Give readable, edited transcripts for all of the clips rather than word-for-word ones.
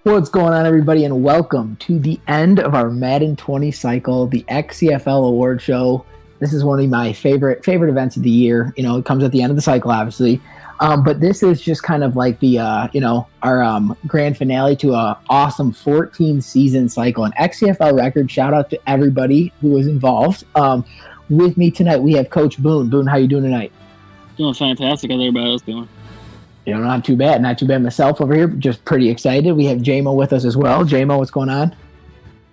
What's going on, everybody, and welcome to the end of our Madden 20 cycle, the XCFL Award Show. This is one of my favorite events of the year. You know, it comes at the end of the cycle, obviously, but this is just kind of like the our grand finale to a awesome 14-season cycle, an XCFL record. Shout out to everybody who was involved. With me tonight, we have Coach Boone. Boone, how you doing tonight? Doing fantastic. How's everybody else doing? You know, not too bad myself over here. Just pretty excited. We have J-Mo with us as well. J-Mo, what's going on?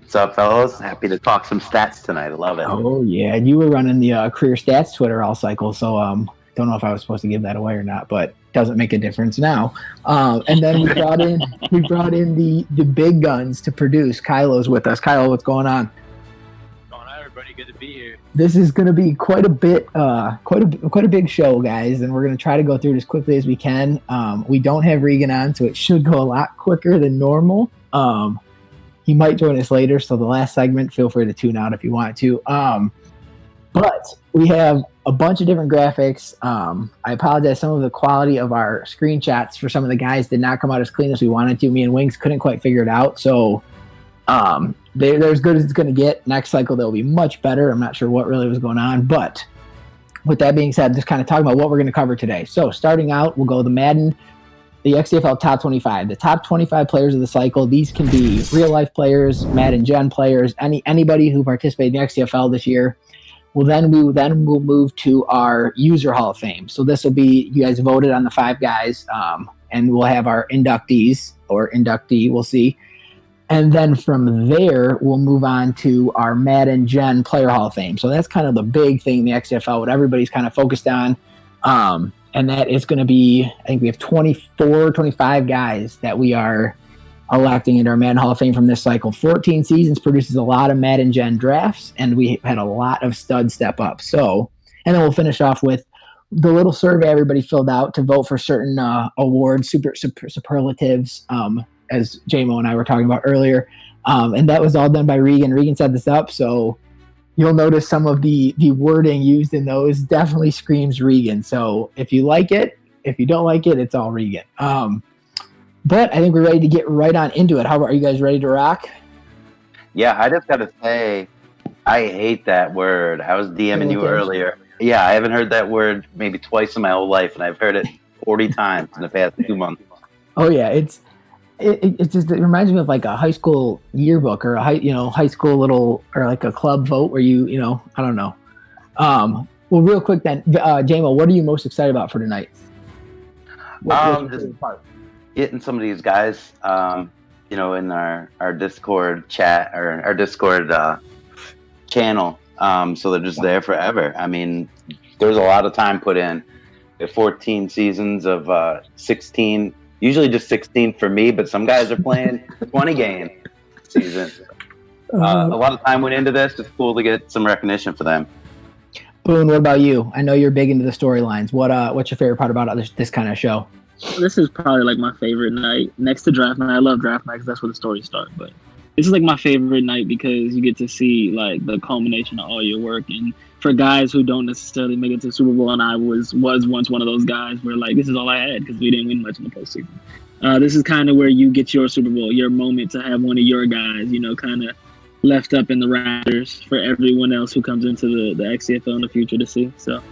What's up, fellas? Happy to talk some stats tonight. I love it. Oh, yeah. And you were running the career stats Twitter all cycle, so don't know if I was supposed to give that away or not, but doesn't make a difference now. And then we brought in the big guns to produce. Kylo's with us. Kylo, what's going on? Good to be here. This is going to be quite a big show, guys, and we're going to try to go through it as quickly as we can. We don't have Regan on, so it should go a lot quicker than normal. He might join us later, so the last segment, feel free to tune out if you want to. But we have a bunch of different graphics. I apologize. Some of the quality of our screenshots for some of the guys did not come out as clean as we wanted to. Me and Wings couldn't quite figure it out, so they're as good as it's going to get. Next cycle, they'll be much better. I'm not sure what really was going on. But with that being said, just kind of talking about what we're going to cover today. So starting out, we'll go the Madden, the XCFL top 25. The top 25 players of the cycle. These can be real-life players, Madden Gen players, anybody who participated in the XCFL this year. We'll move to our user Hall of Fame. So this will be, you guys voted on the 5 guys, and we'll have our inductees or inductee, we'll see. And then from there, we'll move on to our Madden Gen Player Hall of Fame. So that's kind of the big thing in the XFL, what everybody's kind of focused on. And that is going to be, I think we have 25 guys that we are electing into our Madden Hall of Fame from this cycle. 14 seasons produces a lot of Madden Gen drafts, and we had a lot of stud step up. So, and then we'll finish off with the little survey everybody filled out to vote for certain awards, superlatives, as J-Mo and I were talking about earlier. And that was all done by Regan. Regan set this up, so you'll notice some of the wording used in those definitely screams Regan. So if you like it, if you don't like it, it's all Regan. But I think we're ready to get right on into it. Are you guys ready to rock? Yeah, I just got to say, I hate that word. I was DMing you earlier. Yeah, I haven't heard that word maybe twice in my whole life, and I've heard it 40 times in the past 2 months. Oh, yeah, it reminds me of like a high school yearbook or a high school little, or like a club vote where I don't know. Well, real quick then, J-Mo, what are you most excited about for tonight? Just getting some of these guys, in our Discord chat or our Discord channel, so they're just there forever. I mean, there's a lot of time put in. 14 seasons of 16. Usually just 16 for me, but some guys are playing 20 games season. A lot of time went into this. It's cool to get some recognition for them. Boone, what about you? I know you're big into the storylines. What's your favorite part about this kind of show? This is probably like my favorite night next to draft night. I love draft night because that's where the stories start. But this is like my favorite night because you get to see like the culmination of all your work. And for guys who don't necessarily make it to the Super Bowl, and I was once one of those guys where like this is all I had because we didn't win much in the postseason. This is kind of where you get your Super Bowl, your moment to have one of your guys, kind of left up in the rafters for everyone else who comes into the XCFL in the future to see. So,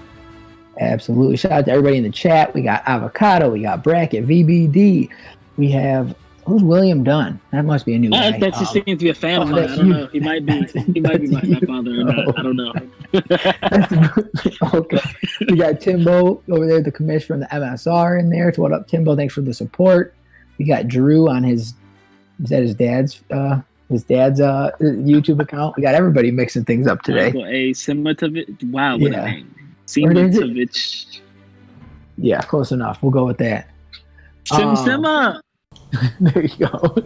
absolutely. Shout out to everybody in the chat. We got Avocado, we got Bracket, VBD, we have. Who's William Dunn? That must be a new guy. That just seems to be a fan of mine. I don't know. He might be my father or not. I don't know. Okay. We got Timbo over there, the commish from the MSR in there. So what up, Timbo? Thanks for the support. We got Drew on his dad's YouTube account. We got everybody mixing things up today. Michael A. Simatovich. Wow, what a name. Simatovich. Yeah, close enough. We'll go with that. Sima. There you go.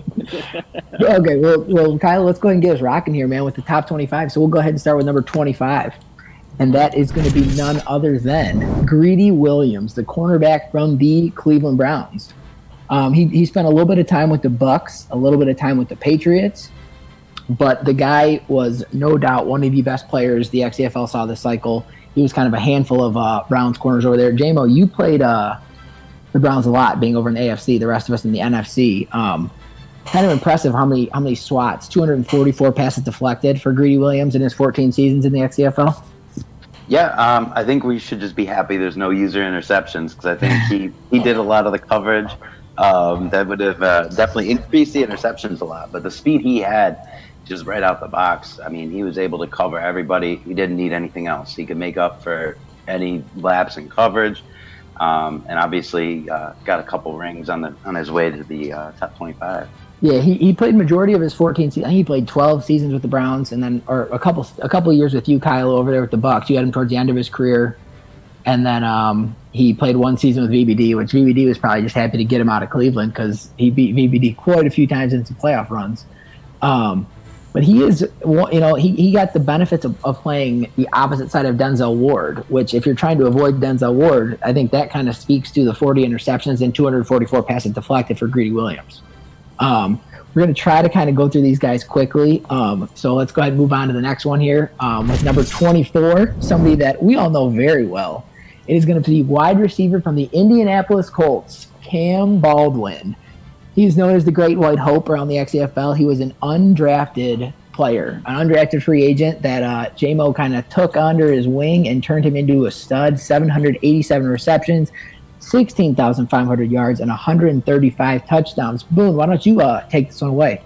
Okay, well, Kyle, let's go ahead and get us rocking here, man, with the top 25. So we'll go ahead and start with number 25. And that is going to be none other than Greedy Williams, the cornerback from the Cleveland Browns. He spent a little bit of time with the Bucks, a little bit of time with the Patriots, but the guy was no doubt one of the best players the XCFL saw this cycle. He was kind of a handful of Browns corners over there. J-Mo, you played the Browns a lot, being over in the AFC, the rest of us in the NFC. kind of impressive how many swats, 244 passes deflected for Greedy Williams in his 14 seasons in the XCFL. Yeah, I think we should just be happy there's no user interceptions because I think he did a lot of the coverage. That would have definitely increased the interceptions a lot. But the speed he had just right out the box, I mean, he was able to cover everybody. He didn't need anything else. He could make up for any lapse in coverage. And obviously got a couple rings on his way to the top 25. Yeah, he played majority of his 14 seasons. I think he played 12 seasons with the Browns, and then or a couple years with you, Kyle, over there with the Bucks. You had him towards the end of his career, and then he played one season with VBD, which VBD was probably just happy to get him out of Cleveland because he beat VBD quite a few times in some playoff runs. But he is, he got the benefits of playing the opposite side of Denzel Ward, which if you're trying to avoid Denzel Ward, I think that kind of speaks to the 40 interceptions and 244 passes deflected for Greedy Williams. We're going to try to kind of go through these guys quickly. So let's go ahead and move on to the next one here with number 24, somebody that we all know very well. It is going to be wide receiver from the Indianapolis Colts, Cam Baldwin. He's known as the Great White Hope around the XCFL. He was an undrafted player, an undrafted free agent that J-Mo kind of took under his wing and turned him into a stud. 787 receptions, 16,500 yards, and 135 touchdowns. Boone, why don't you take this one away?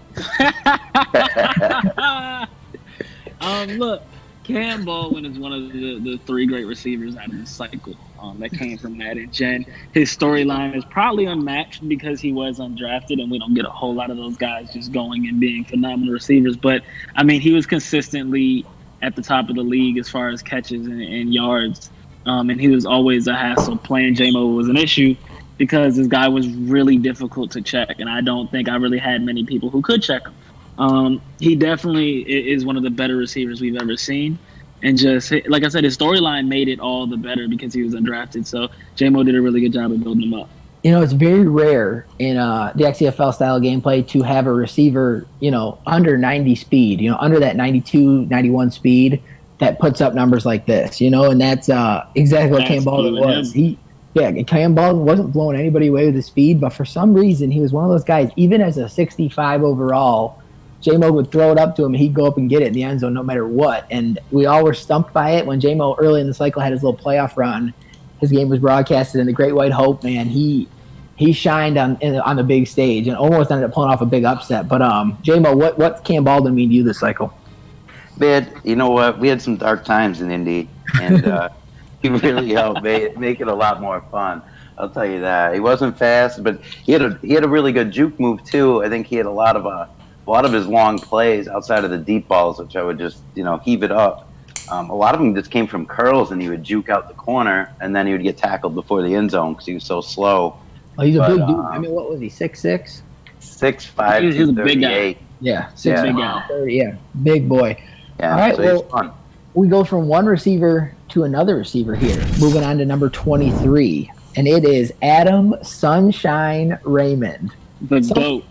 Look, Cam Baldwin is one of the three great receivers out of this cycle that came from Madden Gen. His storyline is probably unmatched because he was undrafted, and we don't get a whole lot of those guys just going and being phenomenal receivers. But, I mean, he was consistently at the top of the league as far as catches and yards. And he was always a hassle. Playing J-Mo was an issue because this guy was really difficult to check, and I don't think I really had many people who could check him. He definitely is one of the better receivers we've ever seen. And just, like I said, his storyline made it all the better because he was undrafted. So J-Mo did a really good job of building him up. It's very rare in the XCFL style gameplay to have a receiver, under 90 speed, under that 92, 91 speed that puts up numbers like this, and that's exactly what Cam Baldwin was. Cam Baldwin wasn't blowing anybody away with his speed, but for some reason he was one of those guys, even as a 65 overall, J-Mo would throw it up to him, and he'd go up and get it in the end zone no matter what. And we all were stumped by it when J-Mo early in the cycle had his little playoff run. His game was broadcasted in the Great White Hope, man. He shined on the big stage and almost ended up pulling off a big upset. But J-Mo, what Cam Baldwin mean to you this cycle? Man, you know what? We had some dark times in Indy, and he really helped make it a lot more fun. I'll tell you that. He wasn't fast, but he had a really good juke move too. I think he had a lot of his long plays outside of the deep balls, which I would just heave it up. A lot of them just came from curls, and he would juke out the corner, and then he would get tackled before the end zone because he was so slow. Oh, he's a big dude. I mean, what was he? 6'6"? 6'5", He's a big guy. Yeah, big guy. 30, yeah, big boy. Yeah, all right, so he's fun. We go from one receiver to another receiver here. Moving on to number 23, and it is Adam Sunshine Raymond. The GOAT.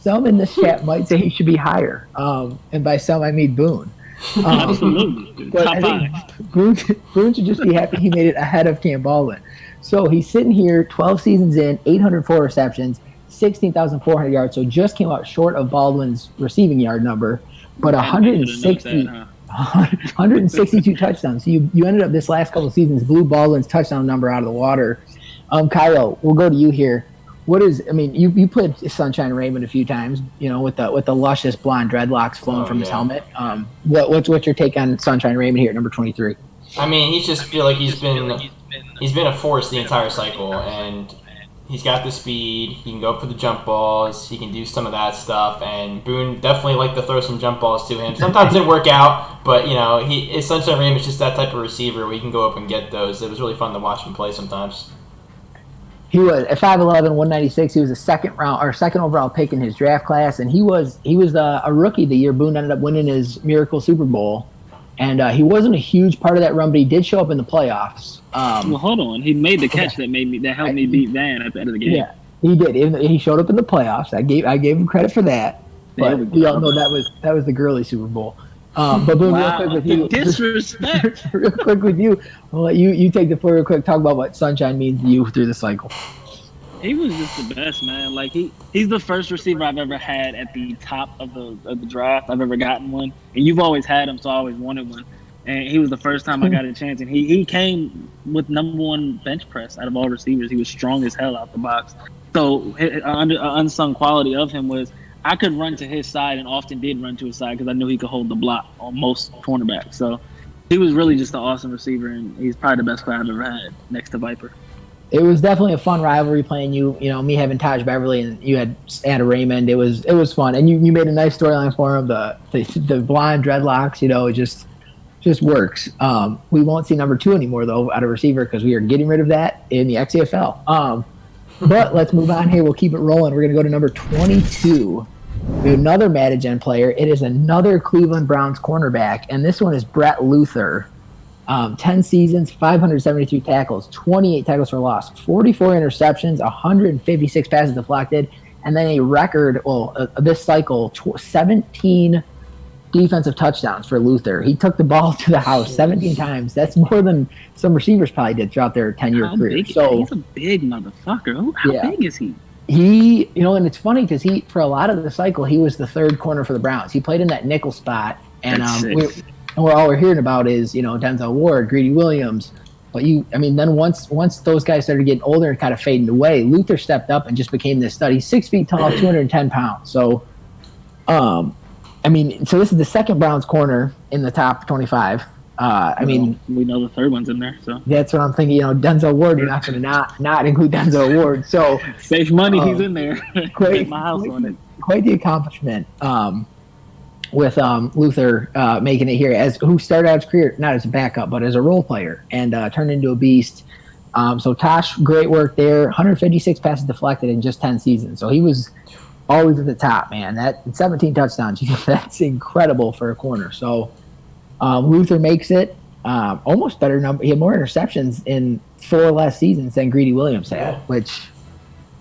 Some in this chat might say he should be higher, and by some I mean Boone. Absolutely. But Top I five. think Boone should just be happy he made it ahead of Cam Baldwin. So he's sitting here, 12 seasons in, 804 receptions, 16,400 yards. So just came out short of Baldwin's receiving yard number, but 162 touchdowns. So you ended up this last couple of seasons blew Baldwin's touchdown number out of the water. Kyle, we'll go to you here. You played Sunshine Raymond a few times, with the luscious blonde dreadlocks flowing from his helmet. What's your take on Sunshine Raymond here at number 23? I mean, he just feel like he's been a force the entire cycle, and he's got the speed. He can go for the jump balls. He can do some of that stuff, and Boone definitely liked to throw some jump balls to him. Sometimes it didn't work out, but Sunshine Raymond's just that type of receiver where he can go up and get those. It was really fun to watch him play sometimes. He was at 5'11", 196. He was a second overall pick in his draft class, and he was a rookie the year Boone ended up winning his Miracle Super Bowl. And he wasn't a huge part of that run, but he did show up in the playoffs. Well, hold on. He made the catch that helped me beat Van at the end of the game. Yeah, he did. He showed up in the playoffs. I gave him credit for that. But we all know that was the girly Super Bowl. But Boone, wow, real quick with you. Disrespect. Real quick with you. I'll let you take the floor real quick. Talk about what Sunshine means to you through the cycle. He was just the best, man. Like he's the first receiver I've ever had at the top of the draft. I've ever gotten one, and you've always had him, so I always wanted one. And he was the first time I got a chance, and he came with #1 bench press out of all receivers. He was strong as hell out the box. So an unsung quality of him was I could run to his side, and often did run to his side because I knew he could hold the block on most cornerbacks. So he was really just an awesome receiver, and he's probably the best player I've ever had next to Viper. It was definitely a fun rivalry playing you. You know, me having Taj Beverly and you had Anna Raymond. It was fun, and you made a nice storyline for him. The blonde dreadlocks, you know, it just works. We won't see #2 anymore though out of receiver because we are getting rid of that in the XCFL. But let's move on here. We'll keep it rolling. We're gonna go to number 22. We have another Madden player. It is another Cleveland Browns cornerback, and this one is Brett Luther. 10 seasons, 573 tackles, 28 tackles for loss, 44 interceptions, 156 passes deflected, and then a record, this cycle, 17 defensive touchdowns for Luther. He took the ball to the house 17 times. That's more than some receivers probably did throughout their 10-year career. So he's a big motherfucker. How big is he? He, you know, and it's funny because for a lot of the cycle, he was the third corner for the Browns. He played in that nickel spot, and all we're hearing about is, you know, Denzel Ward, Greedy Williams. But then once those guys started getting older and kind of fading away, Luther stepped up and just became this stud. He's 6 feet tall, 210 pounds. So, so this is the second Browns corner in the top 25. We know the third one's in there, so that's what I'm thinking. You know, Denzel Ward, you're not going to not include Denzel Ward. So safe money, he's in there. Quite my house on it. Quite the accomplishment. With Luther making it here who started out his career not as a backup but as a role player and turned into a beast. So Tosh, great work there. 156 passes deflected in just 10 seasons. So he was always at the top, man. That 17 touchdowns, that's incredible for a corner. So Luther makes it. Almost better number. He had more interceptions in 4 less seasons than Greedy Williams had, which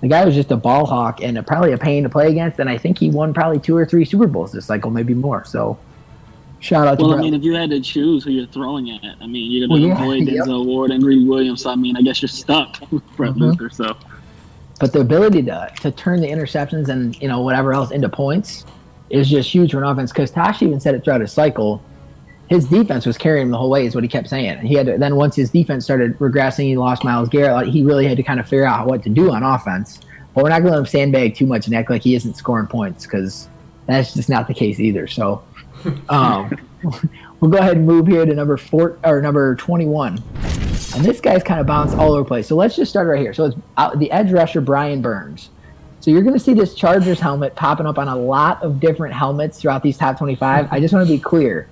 the guy was just a ball hawk and probably a pain to play against. And I think he won probably 2 or 3 Super Bowls this cycle, maybe more. So shout out to Brett. If you had to choose who you're throwing at, you're going to avoid Denzel Ward and Greedy Williams. So, I guess you're stuck with Brett Luther. So, but the ability to turn the interceptions and, you know, whatever else into points is just huge for an offense. Because Tosh even said it throughout his cycle. His defense was carrying him the whole way, is what he kept saying. He had to, then once his defense started regressing, he lost Myles Garrett. He really had to kind of figure out what to do on offense. But we're not going to let him sandbag too much and act like he isn't scoring points because that's just not the case either. So we'll go ahead and move here to number 21. And this guy's kind of bounced all over the place. So let's just start right here. So it's the edge rusher, Brian Burns. So you're going to see this Chargers helmet popping up on a lot of different helmets throughout these top 25. I just want to be clear.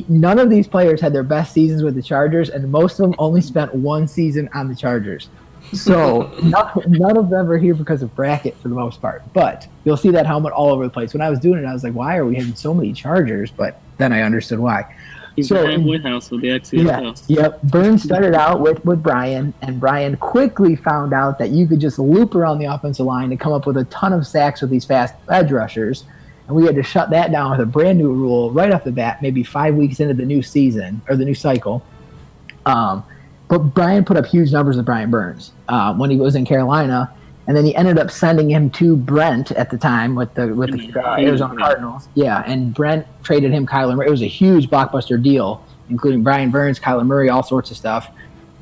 None of these players had their best seasons with the Chargers, and most of them only spent 1 season on the Chargers. So none of them are here because of bracket for the most part. But you'll see that helmet all over the place. When I was doing it, I was like, why are we having so many Chargers? But then I understood why. He's the Woodhouse with the XCFL. Yep. Burns started out with Brian, and Brian quickly found out that you could just loop around the offensive line and come up with a ton of sacks with these fast edge rushers. And we had to shut that down with a brand new rule right off the bat, maybe 5 weeks into the new season or the new cycle. But Brian put up huge numbers with Brian Burns when he was in Carolina, and then he ended up sending him to Brent at the time with the Arizona Cardinals. Yeah, and Brent traded him Kyler Murray. It was a huge blockbuster deal, including Brian Burns, Kyler Murray, all sorts of stuff.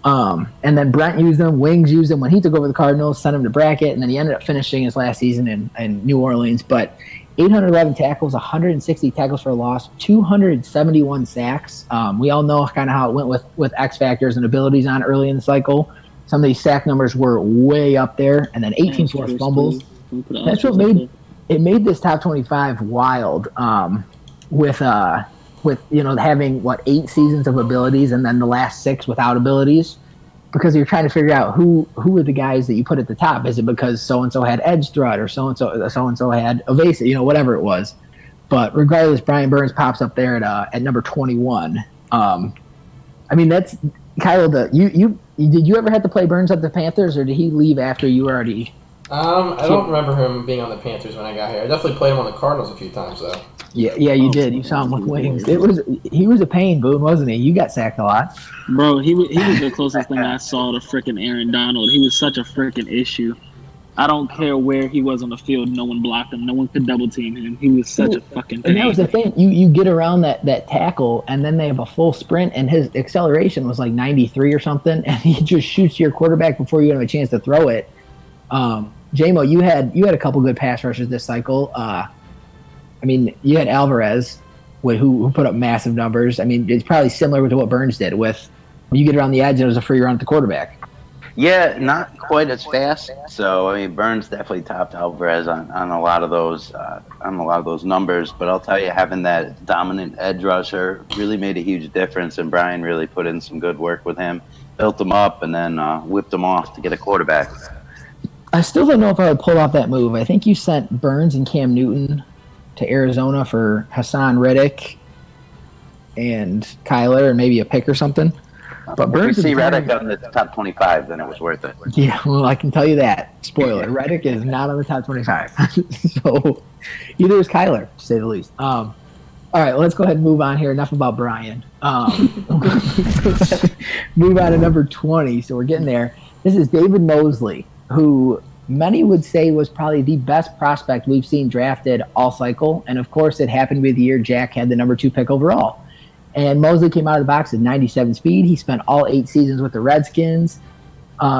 And then Brent used them. Wings used them when he took over the Cardinals, sent him to bracket, and then he ended up finishing his last season in New Orleans. But 811 tackles, 160 tackles for a loss, 271 sacks. We all know kind of how it went with X factors and abilities on early in the cycle. Some of these sack numbers were way up there, and then 18 forced fumbles. That's what made this top 25 wild. With having 8 seasons of abilities and then the last 6 without abilities. Because you're trying to figure out who are the guys that you put at the top. Is it because so-and-so had edge threat or so-and-so had evasive, whatever it was. But regardless, Brian Burns pops up there at number 21. That's Kyle. Did you ever have to play Burns at the Panthers, or did he leave after you already? I don't remember him being on the Panthers when I got here. I definitely played him on the Cardinals a few times, though. Yeah, you did. You saw him with wings. He was a pain, Boone, wasn't he? You got sacked a lot. Bro, he was the closest thing I saw to freaking Aaron Donald. He was such a freaking issue. I don't care where he was on the field. No one blocked him. No one could double team him. He was such a fucking pain. And that was the thing. You get around that tackle, and then they have a full sprint, and his acceleration was like 93 or something, and he just shoots your quarterback before you have a chance to throw it. J-Mo, you had a couple good pass rushes this cycle. You had Alvarez, who put up massive numbers. I mean, it's probably similar to what Burns did with when you get around the edge and it was a free run at the quarterback. Yeah, not quite as fast. So Burns definitely topped Alvarez on a lot of those numbers. But I'll tell you, having that dominant edge rusher really made a huge difference. And Brian really put in some good work with him, built him up, and then whipped him off to get a quarterback. I still don't know if I would pull off that move. I think you sent Burns and Cam Newton to Arizona for Hassan Reddick and Kyler and maybe a pick or something. But Burns, if we see Reddick on the top 25, then it was worth it. Yeah, well, I can tell you that. Spoiler: Reddick is not on the top 25. So either is Kyler, to say the least. All right, let's go ahead and move on here. Enough about Brian. Move on to number 20. So we're getting there. This is David Mosley, who many would say was probably the best prospect we've seen drafted all cycle. And, of course, it happened to be the year Jack had the number 2 pick overall. And Mosley came out of the box at 97 speed. He spent all 8 seasons with the Redskins.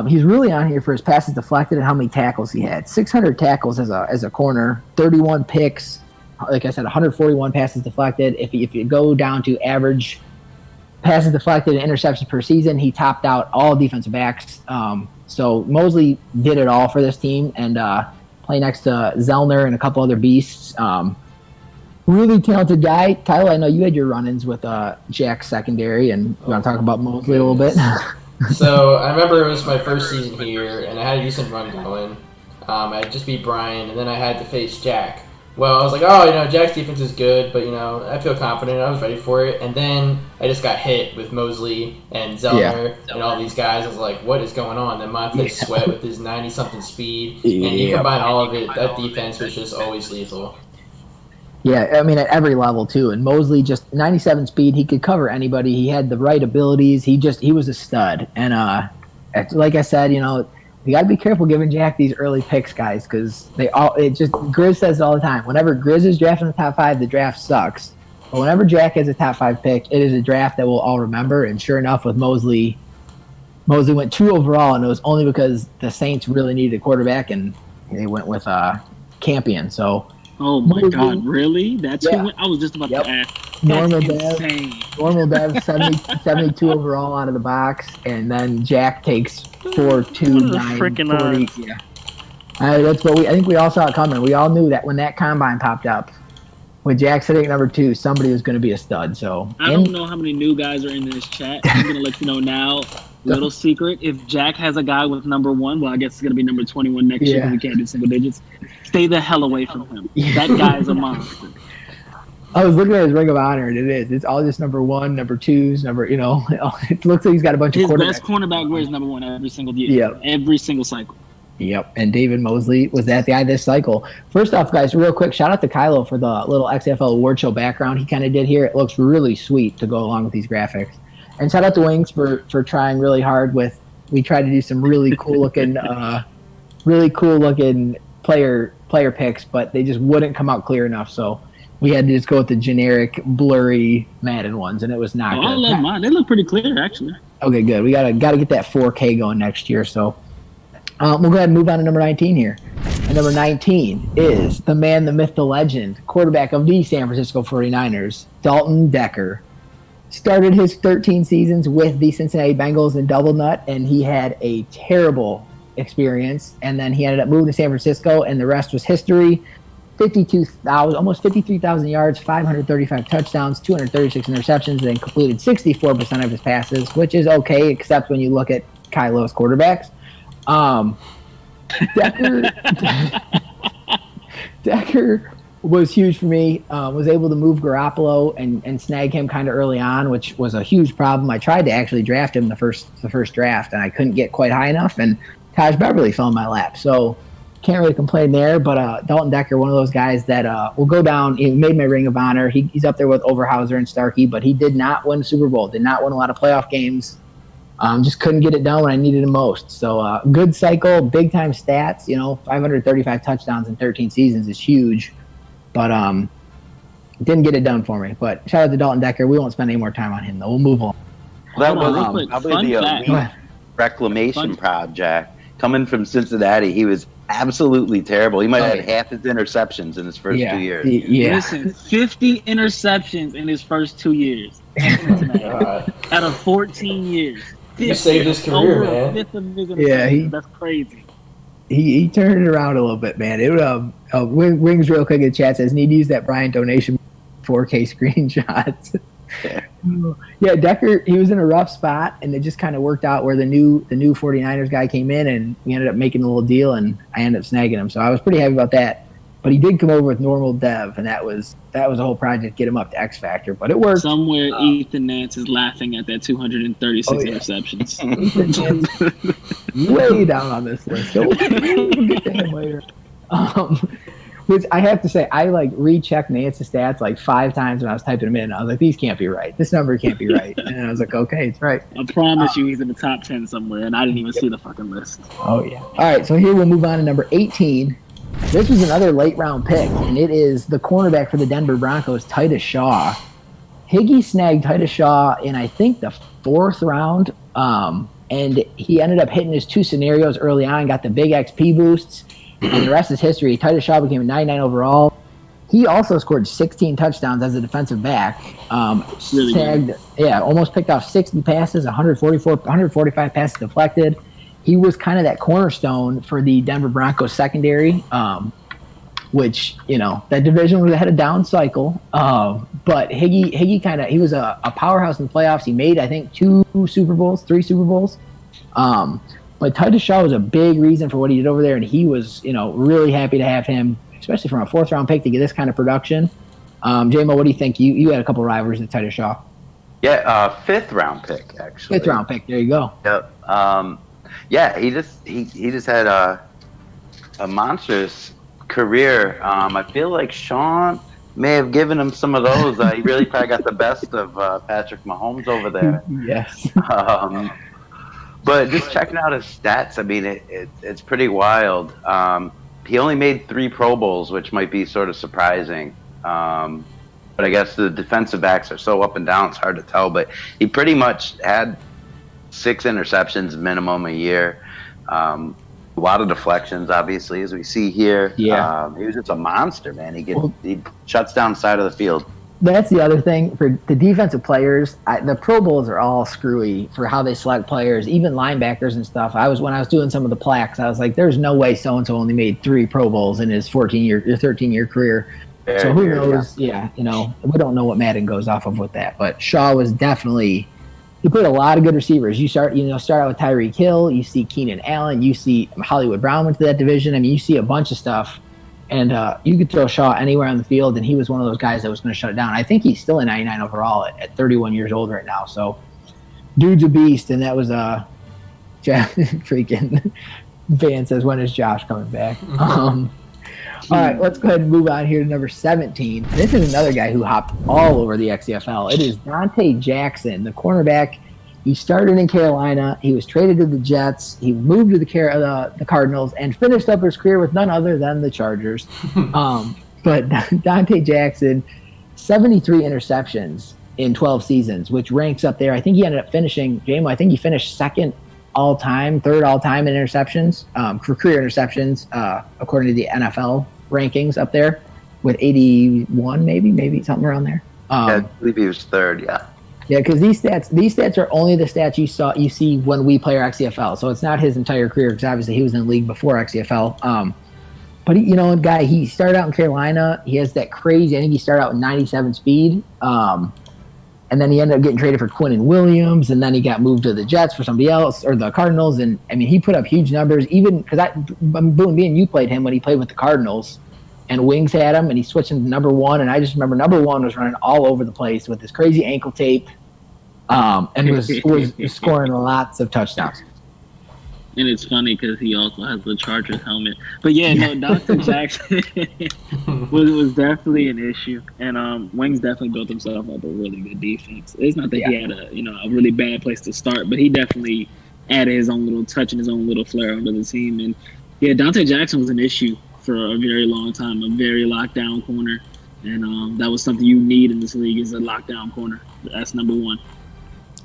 He's really on here for his passes deflected and how many tackles he had. 600 tackles as a corner, 31 picks. Like I said, 141 passes deflected. If you go down to average passes deflected and interceptions per season, he topped out all defensive backs. So Mosley did it all for this team and play next to Zellner and a couple other beasts. Really talented guy. Tyler, I know you had your run-ins with Jack's secondary, and you want to talk about Mosley a little bit? So I remember it was my first season here, and I had a decent run going. I just beat Brian, and then I had to face Jack. Well, I was like, Jack's defense is good, but, I feel confident. I was ready for it. And then I just got hit with Mosley and Zellner and all these guys. I was like, what is going on? Then Montez Sweat with his 90-something speed. And you combine all of it, that defense was just always lethal. Yeah, at every level, too. And Mosley, just 97 speed, he could cover anybody. He had the right abilities. He was a stud. And like I said, you got to be careful giving Jack these early picks, guys, because Grizz says it all the time. Whenever Grizz is drafting the top 5, the draft sucks. But whenever Jack has a top 5 pick, it is a draft that we'll all remember. And sure enough, with Mosley went 2 overall, and it was only because the Saints really needed a quarterback, and they went with Campion. So. Oh my God! Really? That's who I was just about to ask. Normal Dev, 72 overall out of the box, and then Jack takes 4, 2, 9, 40. Yeah, that's what I think we all saw it coming. We all knew that when that combine popped up, with Jack sitting at number 2, somebody was going to be a stud. So I don't know how many new guys are in this chat. I'm going to let you know now. Little secret: if Jack has a guy with number 1, well, I guess it's going to be number 21 next year because we can't do single digits. Stay the hell away from him. That guy is a monster. I was looking at his Ring of Honor, and it is. It's all just number 1, number 2s, it looks like he's got a bunch of quarterbacks. His best cornerback wears number 1 every single year. Every single cycle. Yep, and David Mosley was that guy this cycle. First off, guys, real quick, shout out to Kylo for the little XCFL award show background he kind of did here. It looks really sweet to go along with these graphics. And shout out to Wings for trying really hard we tried to do some really cool looking player picks, but they just wouldn't come out clear enough. So we had to just go with the generic blurry Madden ones, and it was not good. I love mine. They look pretty clear, actually. Okay, good. We gotta get that 4K going next year. So we'll go ahead and move on to number 19 here. And number 19 is the man, the myth, the legend, quarterback of the San Francisco 49ers, Dalton Decker. Started his 13 seasons with the Cincinnati Bengals in Double Nut, and he had a terrible experience. And then he ended up moving to San Francisco, and the rest was history. Almost 53,000 yards, 535 touchdowns, 236 interceptions, and then completed 64% of his passes, which is okay, except when you look at Kylo's quarterbacks. Decker was huge for me. Was able to move Garoppolo and snag him kind of early on, which was a huge problem. I tried to actually draft him the first draft, and I couldn't get quite high enough, and Taj Beverly fell in my lap. So can't really complain there, but Dalton Decker, one of those guys that will go down. He made my Ring of Honor. He's up there with Overhauser and Starkey, but he did not win the Super Bowl, did not win a lot of playoff games. Just couldn't get it done when I needed it most. So good cycle, big time stats. 535 touchdowns in 13 seasons is huge, but didn't get it done for me. But shout out to Dalton Decker. We won't spend any more time on him though. We'll move on. That was probably the elite reclamation project. Coming from Cincinnati, he was absolutely terrible. He might have had half his interceptions in his first 2 years. Yeah. Listen, 50 interceptions in his first 2 years. Out of 14 years. You saved his career, man. That's crazy. He turned it around a little bit, man. Wings real quick in the chat says, need to use that Brian donation 4K screenshots. Yeah, Decker, he was in a rough spot, and it just kind of worked out where the new 49ers guy came in, and we ended up making a little deal, and I ended up snagging him. So I was pretty happy about that. But he did come over with normal dev, and that was a whole project to get him up to X Factor. But it worked. Somewhere Ethan Nance is laughing at that 236 interceptions. Way down on this list. So we'll get to him later. Which I have to say, I rechecked Nance's stats 5 times when I was typing them in. I was like, these can't be right. This number can't be right. And I was like, okay, it's right. I promise you he's in the top 10 somewhere, and I didn't even see the fucking list. Oh, yeah. All right, so here we'll move on to number 18. This was another late-round pick, and it is the cornerback for the Denver Broncos, Titus Shaw. Higgy snagged Titus Shaw in, I think, the 4th round, and he ended up hitting his 2 scenarios early on, got the big XP boosts, and the rest is history. Titus Shaw became a 99 overall. He also scored 16 touchdowns as a defensive back. Snagged, almost picked off 60 passes, 145 passes deflected. He was kind of that cornerstone for the Denver Broncos secondary, which, that division had a down cycle. But Higgy he was a powerhouse in the playoffs. He made, I think, 3 Super Bowls. But Titus Shaw was a big reason for what he did over there, and he was, really happy to have him, especially from a 4th-round pick to get this kind of production. J-Mo, what do you think? You had a couple rivals with Titus Shaw. Yeah, 5th-round pick, actually. 5th-round pick. There you go. Yep. Yeah, he just had a monstrous career. I feel like Sean may have given him some of those. He really probably got the best of Patrick Mahomes over there. Yes. But just checking out his stats, I mean, it's pretty wild. He only made 3 Pro Bowls, which might be sort of surprising. But I guess the defensive backs are so up and down, it's hard to tell. But he pretty much had 6 interceptions minimum a year. A lot of deflections, obviously, as we see here. Yeah. He was just a monster, man. He shuts down the side of the field. That's the other thing for the defensive players. The Pro Bowls are all screwy for how they select players, even linebackers and stuff. When I was doing some of the plaques, I was like, "There's no way so and so only made 3 Pro Bowls in his 13-year career." So who knows? Yeah, we don't know what Madden goes off of with that. But Shaw was definitely. He played a lot of good receivers. You start out with Tyreek Hill. You see Keenan Allen. You see Hollywood Brown went to that division. I mean, you see a bunch of stuff. And you could throw Shaw anywhere on the field, and he was one of those guys that was going to shut it down. I think he's still a 99 overall at 31 years old right now. So, dude's a beast, and that was freaking Van says, when is Josh coming back? All right, let's go ahead and move on here to number 17. This is another guy who hopped all over the XCFL. It is Dante Jackson, the cornerback. He started in Carolina. He was traded to the Jets. He moved to the Cardinals and finished up his career with none other than the Chargers. But Dante Jackson, 73 interceptions in 12 seasons, which ranks up there. I think he ended up finishing, I think he finished 2nd all-time, 3rd all-time in interceptions, for career interceptions, according to the NFL rankings up there, with 81 maybe something around there. I believe he was 3rd, yeah. Yeah, because these stats are only the stats you see when we play our XCFL. So it's not his entire career, because obviously he was in the league before XCFL. But he started out in Carolina. He has that crazy. I think he started out with 97 speed, and then he ended up getting traded for Quinnen Williams, and then he got moved to the Jets for somebody else or the Cardinals. And I mean, he put up huge numbers. Even because me and you played him when he played with the Cardinals. And Wings had him, and he switched him to number 1. And I just remember number 1 was running all over the place with this crazy ankle tape, and was scoring lots of touchdowns. And it's funny because he also has the Chargers helmet. But yeah, no, Dante Jackson was definitely an issue. And Wings definitely built himself up a really good defense. It's not that he had a really bad place to start, but he definitely added his own little touch and his own little flair onto the team. And yeah, Dante Jackson was an issue for a very long time, a very lockdown corner. And that was something you need in this league is a lockdown corner. That's number one.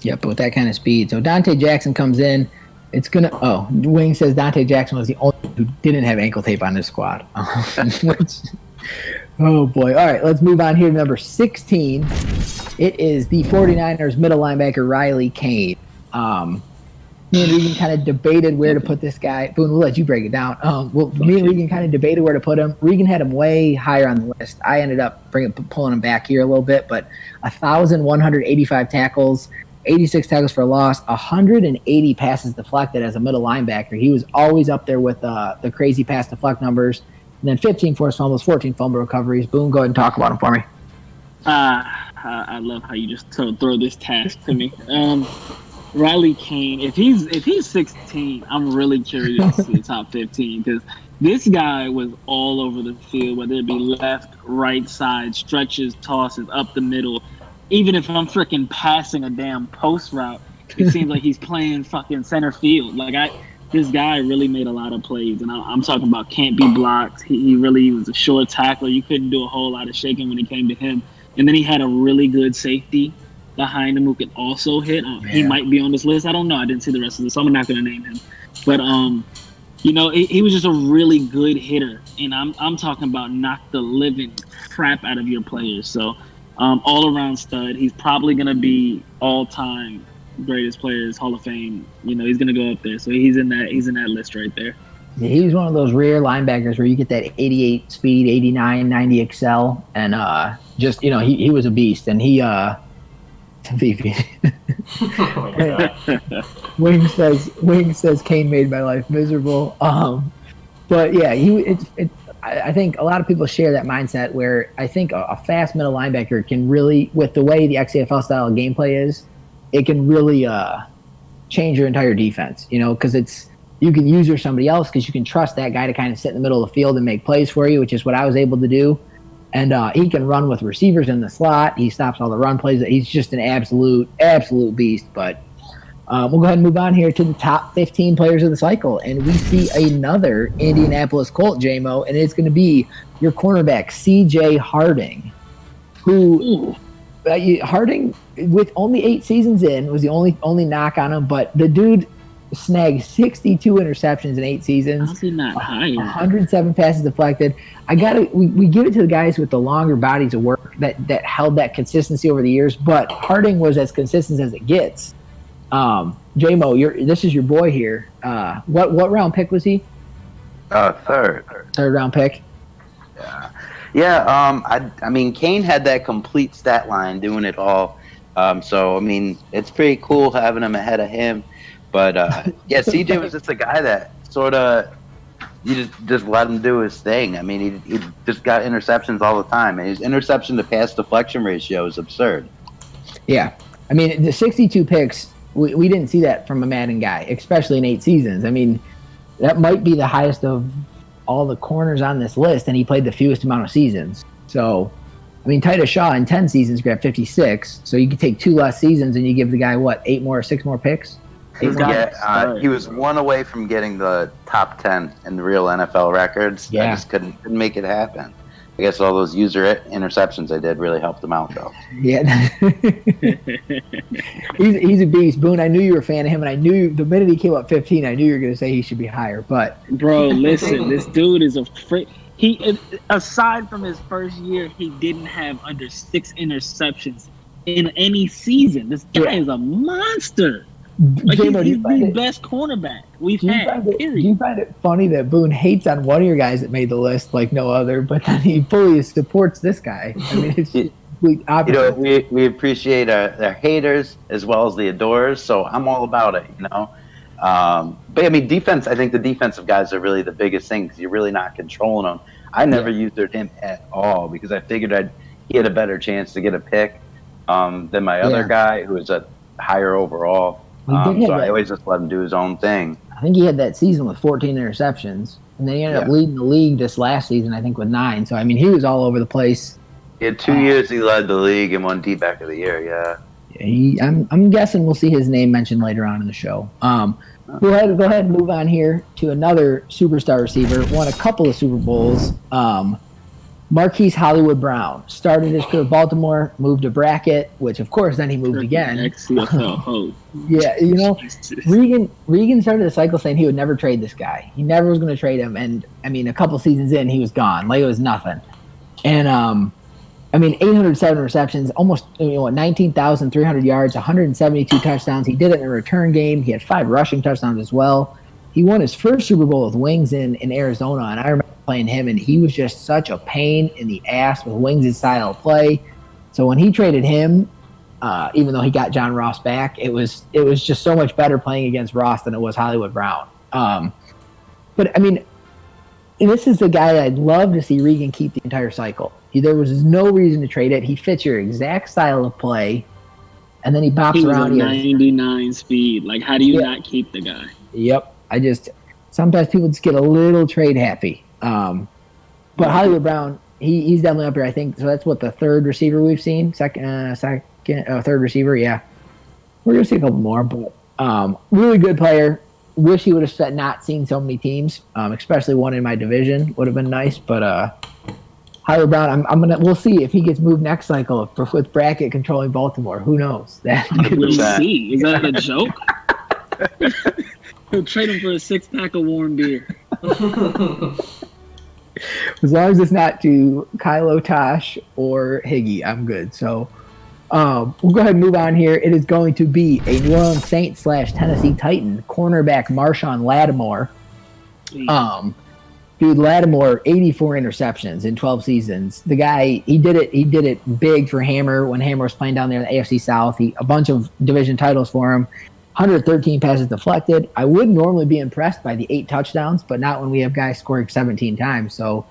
Yep, with that kind of speed. So Dante Jackson comes in. It's going to – Wing says Dante Jackson was the only who didn't have ankle tape on his squad. Oh, boy. All right, let's move on here to number 16. It is the 49ers middle linebacker Riley Kane. Me and Regan kind of debated where to put this guy. Boone, we'll let you break it down. Me and Regan kind of debated where to put him. Regan had him way higher on the list. I ended up pulling him back here a little bit, but 1,185 tackles, 86 tackles for a loss, 180 passes deflected as a middle linebacker. He was always up there with the crazy pass deflect numbers. And then 15 forced fumbles, 14 fumble recoveries. Boone, go ahead and talk about him for me. I love how you just throw this task to me. Riley Kane, if he's 16, I'm really curious to see the top 15 because this guy was all over the field, whether it be left, right side, stretches, tosses, up the middle. Even if I'm freaking passing a damn post route, it seems like he's playing fucking center field. This guy really made a lot of plays, and I'm talking about can't be blocked. He really was a short tackler. You couldn't do a whole lot of shaking when it came to him. And then he had a really good safety behind him who could also hit. He might be on this list. I don't know. I didn't see the rest of this, so I'm not going to name him. But he was just a really good hitter, and I'm talking about knock the living crap out of your players. So all around stud. He's probably going to be all time greatest players, Hall of Fame. He's going to go up there. So he's in that list right there. Yeah, he's one of those rare linebackers where you get that 88 speed, 89, 90 excel, and he was a beast, and he Wing says Kane made my life miserable. But yeah, I think a lot of people share that mindset where I think a fast middle linebacker can really, with the way the XCFL style of gameplay is, it can really change your entire defense. Because you can use somebody else because you can trust that guy to kind of sit in the middle of the field and make plays for you, which is what I was able to do. And he can run with receivers in the slot. He stops all the run plays. He's just an absolute beast. But we'll go ahead and move on here to the top 15 players of the cycle. And we see another Indianapolis Colt, J-Mo, and it's going to be your cornerback, C.J. Harding, who Harding, with only 8 seasons in, was the only knock on him. But the dude snagged 62 interceptions in 8 seasons. How's he not higher? 107 passes deflected. We give it to the guys with the longer bodies of work that held that consistency over the years, but Harding was as consistent as it gets. J-Mo, this is your boy here. What round pick was he? Third Round pick. Yeah. I mean, Kane had that complete stat line, doing it all. So I mean, it's pretty cool having him ahead of him. But CJ was just a guy that sort of you just let him do his thing. I mean, he just got interceptions all the time, and his interception to pass deflection ratio is absurd. Yeah, I mean, the 62 picks, we didn't see that from a Madden guy, especially in 8 seasons. I mean, that might be the highest of all the corners on this list, and he played the fewest amount of seasons. So, I mean, Titus Shaw in 10 seasons grabbed 56. So you could take 2 less seasons, and you give the guy 6 more picks. He was 1 away from getting the top 10 in the real NFL records. Yeah. I just couldn't make it happen. I guess all those user interceptions I did really helped him out, though. Yeah. he's a beast. Boone, I knew you were a fan of him, and I knew the minute he came up 15, I knew you were going to say he should be higher. But bro, listen, this dude is a freak. He, aside from his first year, he didn't have under 6 interceptions in any season. This guy is a monster. Like, he's the best cornerback we've had. Do you find it funny that Boone hates on one of your guys that made the list like no other, but then he fully supports this guy? I mean, it's complete opposite. We appreciate our haters as well as the adorers, so I'm all about it, But I mean, defense. I think the defensive guys are really the biggest thing because you're really not controlling them. I never used him at all because I figured he had a better chance to get a pick than my other guy who was a higher overall. So I always just let him do his own thing. I think he had that season with 14 interceptions, and then he ended up leading the league this last season, I think, with 9. So, I mean, he was all over the place. He had 2 years he led the league and won D-Back of the Year, I'm guessing we'll see his name mentioned later on in the show. Go ahead and move on here to another superstar receiver. Won a couple of Super Bowls. Marquise Hollywood Brown started his career with Baltimore, moved to Brackett, which of course then he moved again. XCFL. Yeah, you know, Regan started the cycle saying he would never trade this guy. He never was going to trade him, and I mean, a couple seasons in, he was gone. Like it was nothing. And I mean, 807 receptions, almost 19,300 yards, 172 touchdowns. He did it in a return game. He had 5 rushing touchdowns as well. He won his first Super Bowl with Wings in Arizona, and I remember playing him, and he was just such a pain in the ass with Wings' style of play. So when he traded him, even though he got John Ross back, it was just so much better playing against Ross than it was Hollywood Brown. But I mean, this is the guy I'd love to see Regan keep the entire cycle. There was no reason to trade it. He fits your exact style of play, and then he bops around. He was a 99 speed. Like, how do you not keep the guy? Yep. Sometimes people just get a little trade happy. But Hollywood Brown, he's definitely up here, I think. So that's what, the third receiver we've seen? Third receiver, yeah. We're going to see a couple more, but really good player. Wish he would have not seen so many teams, especially one in my division. Would have been nice, but Hollywood Brown, we'll see if he gets moved next cycle with Brackett controlling Baltimore. Who knows? We'll see. Is that a joke? He'll trade him for a 6-pack of warm beer. As long as it's not to Kylo Tosh or Higgy, I'm good. So we'll go ahead and move on here. It is going to be a New Orleans Saints / Tennessee Titan cornerback Marshawn Lattimore. Dude, Lattimore, 84 interceptions in 12 seasons. The guy, he did it big for Hammer when Hammer was playing down there in the AFC South. A bunch of division titles for him. 113 passes deflected. I would normally be impressed by the 8 touchdowns, but not when we have guys scoring 17 times. So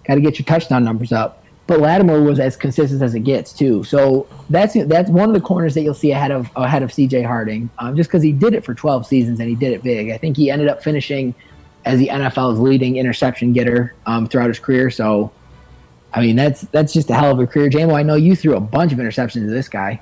got to get your touchdown numbers up. But Lattimore was as consistent as it gets too. So that's one of the corners that you'll see ahead of CJ Harding, just because he did it for 12 seasons and he did it big. I think he ended up finishing as the NFL's leading interception getter throughout his career. So, I mean, that's just a hell of a career. JMO, I know you threw a bunch of interceptions to this guy.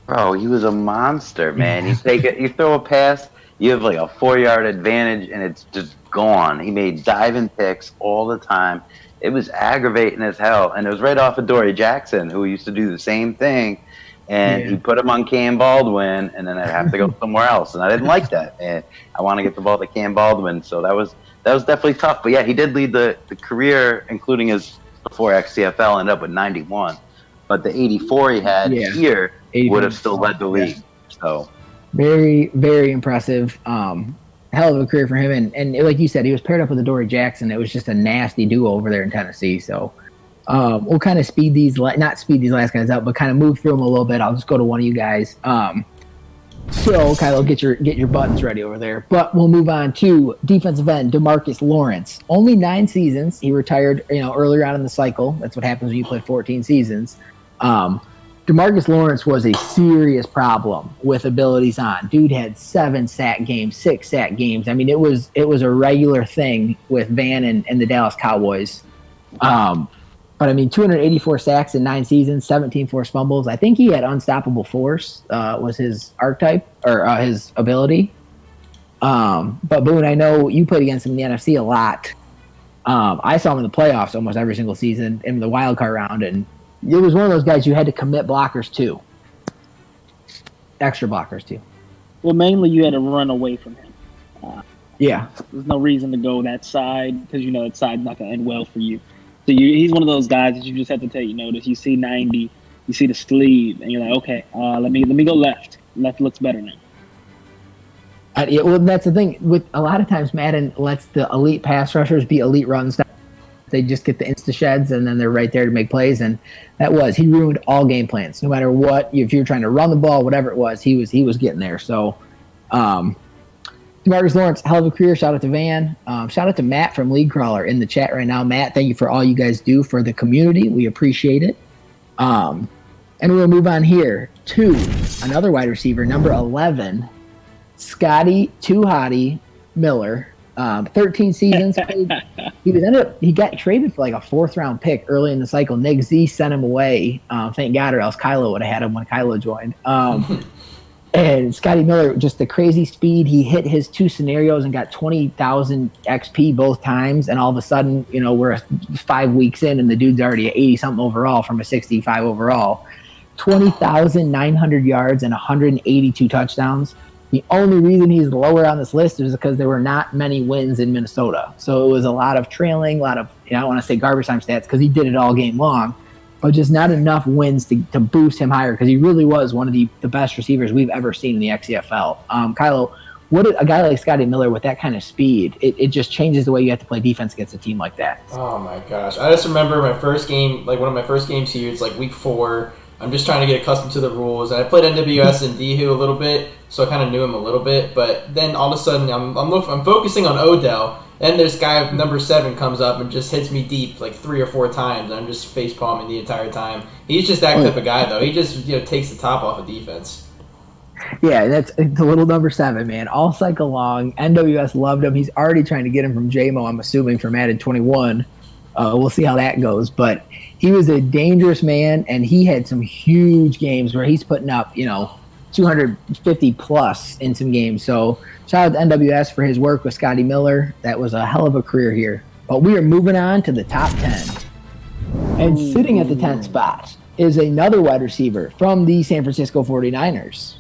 Bro, he was a monster, man. You throw a pass, you have like a 4-yard advantage, and it's just gone. He made diving picks all the time. It was aggravating as hell, and it was right off of Dory Jackson, who used to do the same thing. And he put him on Cam Baldwin, and then I'd have to go somewhere else, and I didn't like that. And I want to get the ball to Cam Baldwin, so that was definitely tough. But yeah, he did lead the career, including his before XCFL, ended up with 91. But the 84 he had here would have still led the league. So very, very impressive. Hell of a career for him, and like you said, he was paired up with Adoree Jackson. It was just a nasty duo over there in Tennessee. So we'll kind of not speed these last guys up, but kind of move through them a little bit. I'll just go to one of you guys. So Kylo, get your buttons ready over there. But we'll move on to defensive end DeMarcus Lawrence. Only 9 seasons. He retired, earlier on in the cycle. That's what happens when you play 14 seasons. DeMarcus Lawrence was a serious problem with abilities on. Dude had 7 sack games, 6 sack games. I mean, it was a regular thing with Van and the Dallas Cowboys. But I mean, 284 sacks in 9 seasons, 17 forced fumbles. I think he had unstoppable force was his archetype or his ability. But Boone, I know you played against him in the NFC a lot. I saw him in the playoffs almost every single season in the wild card round, and it was one of those guys you had to commit blockers to, extra blockers to. Well, mainly you had to run away from him. There's no reason to go that side because that side's not going to end well for you. So he's one of those guys that you just have to take notice. You see 90, you see the sleeve, and you're like, okay, let me go left. Left looks better now. Well, that's the thing. With a lot of times, Madden lets the elite pass rushers be elite run stoppers. They just get the insta sheds, and then they're right there to make plays. And he ruined all game plans. No matter what, if you're trying to run the ball, whatever it was, he was getting there. So, DeMarcus Lawrence, hell of a career. Shout out to Van. Shout out to Matt from League Crawler in the chat right now. Matt, thank you for all you guys do for the community. We appreciate it. And we'll move on here to another wide receiver, number 11, Scotty Too Hottie Miller. 13 seasons played. He got traded for like a 4th round pick early in the cycle. Nick Z sent him away. Thank God, or else Kylo would have had him when Kylo joined. And Scotty Miller, just the crazy speed. He hit his 2 scenarios and got 20,000 XP both times. And all of a sudden, we're 5 weeks in, and the dude's already at 80 something overall from a 65 overall. 20,900 yards and 182 touchdowns. The only reason he's lower on this list is because there were not many wins in Minnesota. So it was a lot of trailing, a lot of, I don't want to say garbage time stats because he did it all game long, but just not enough wins to boost him higher because he really was one of the best receivers we've ever seen in the XCFL. Kylo, a guy like Scotty Miller with that kind of speed, it just changes the way you have to play defense against a team like that. Oh my gosh. I just remember my first game, like one of my first games here, it's like week 4. I'm just trying to get accustomed to the rules. And I played NWS and Dihu a little bit, so I kind of knew him a little bit. But then all of a sudden, I'm focusing on Odell, and this guy number 7 comes up and just hits me deep like 3 or 4 times, and I'm just face palming the entire time. He's just that type of guy, though. He just takes the top off of defense. Yeah, it's the little number 7, man. All cycle long, NWS loved him. He's already trying to get him from JMO, I'm assuming, from Madden 21. We'll see how that goes, but he was a dangerous man, and he had some huge games where he's putting up, 250 plus in some games. So shout out to NWS for his work with Scotty Miller. That was a hell of a career here. But we are moving on to the top 10. And sitting at the 10th spot is another wide receiver from the San Francisco 49ers.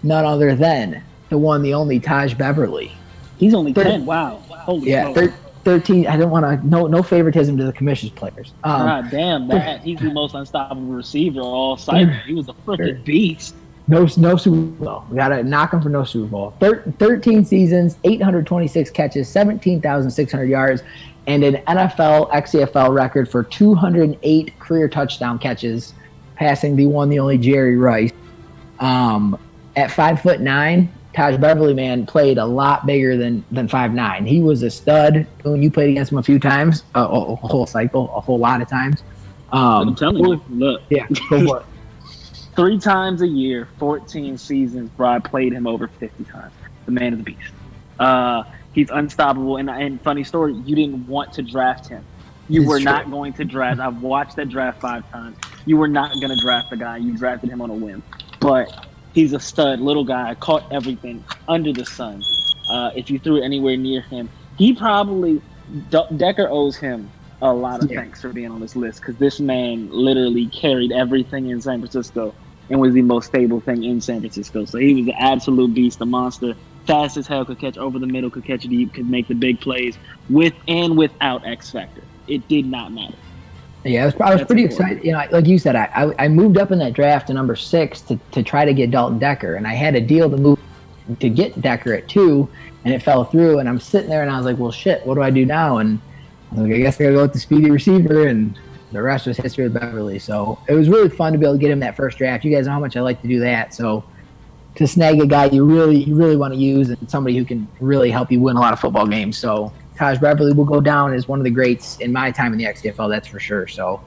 None other than the one, the only Taj Beverly. He's only 10. Wow. Holy smoke. 13. I don't want to. No favoritism to the commission's players. God damn that! He's the most unstoppable receiver all cycle. He was a freaking beast. No Super Bowl. We gotta knock him for no Super Bowl. 13 seasons, 826 catches, 17,600 yards, and an NFL XCFL record for 208 career touchdown catches, passing the one, the only Jerry Rice. At 5'9", Taj Beverly, man, played a lot bigger than 5'9". He was a stud. When you played against him a few times, a whole cycle, a whole lot of times. I'm telling you, look. Yeah, go for it. 3 times a year, 14 seasons, bro, I played him over 50 times. The man is a beast. He's unstoppable. And funny story, you didn't want to draft him. You were not going to draft. I've watched that draft 5 times. You were not going to draft the guy. You drafted him on a whim. But he's a stud, little guy, caught everything under the sun. If you threw it anywhere near him, he probably Decker owes him a lot of thanks for being on this list because this man literally carried everything in San Francisco and was the most stable thing in San Francisco. So he was an absolute beast, a monster, fast as hell, could catch over the middle, could catch deep, could make the big plays with and without X Factor. It did not matter. Yeah, I was pretty excited. Like you said, I moved up in that draft to number 6 to try to get Dalton Decker, and I had a deal to move to get Decker at 2, and it fell through. And I'm sitting there, and I was like, "Well, shit, what do I do now?" And I was like, I guess I gotta go with the speedy receiver, and the rest was history with Beverly. So it was really fun to be able to get him that first draft. You guys know how much I like to do that. So to snag a guy you really want to use and somebody who can really help you win a lot of football games. So Taj Beverly will go down as one of the greats in my time in the XCFL, that's for sure. So,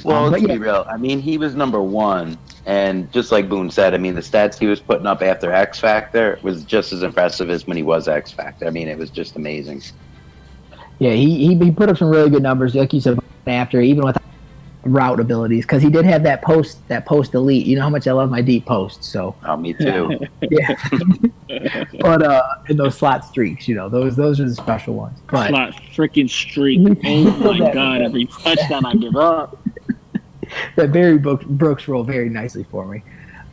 well, let's be real. I mean, he was number 1, and just like Boone said, I mean, the stats he was putting up after X Factor was just as impressive as when he was X Factor. I mean, it was just amazing. Yeah, he put up some really good numbers, like you said, after, even with route abilities, because he did have that post elite. You know how much I love my deep posts. So. Oh, me too. Yeah. But in those slot streaks, those are the special ones. But slot freaking streak. Oh my God! Every touchdown I give up. That Barry Brooks rolled very nicely for me.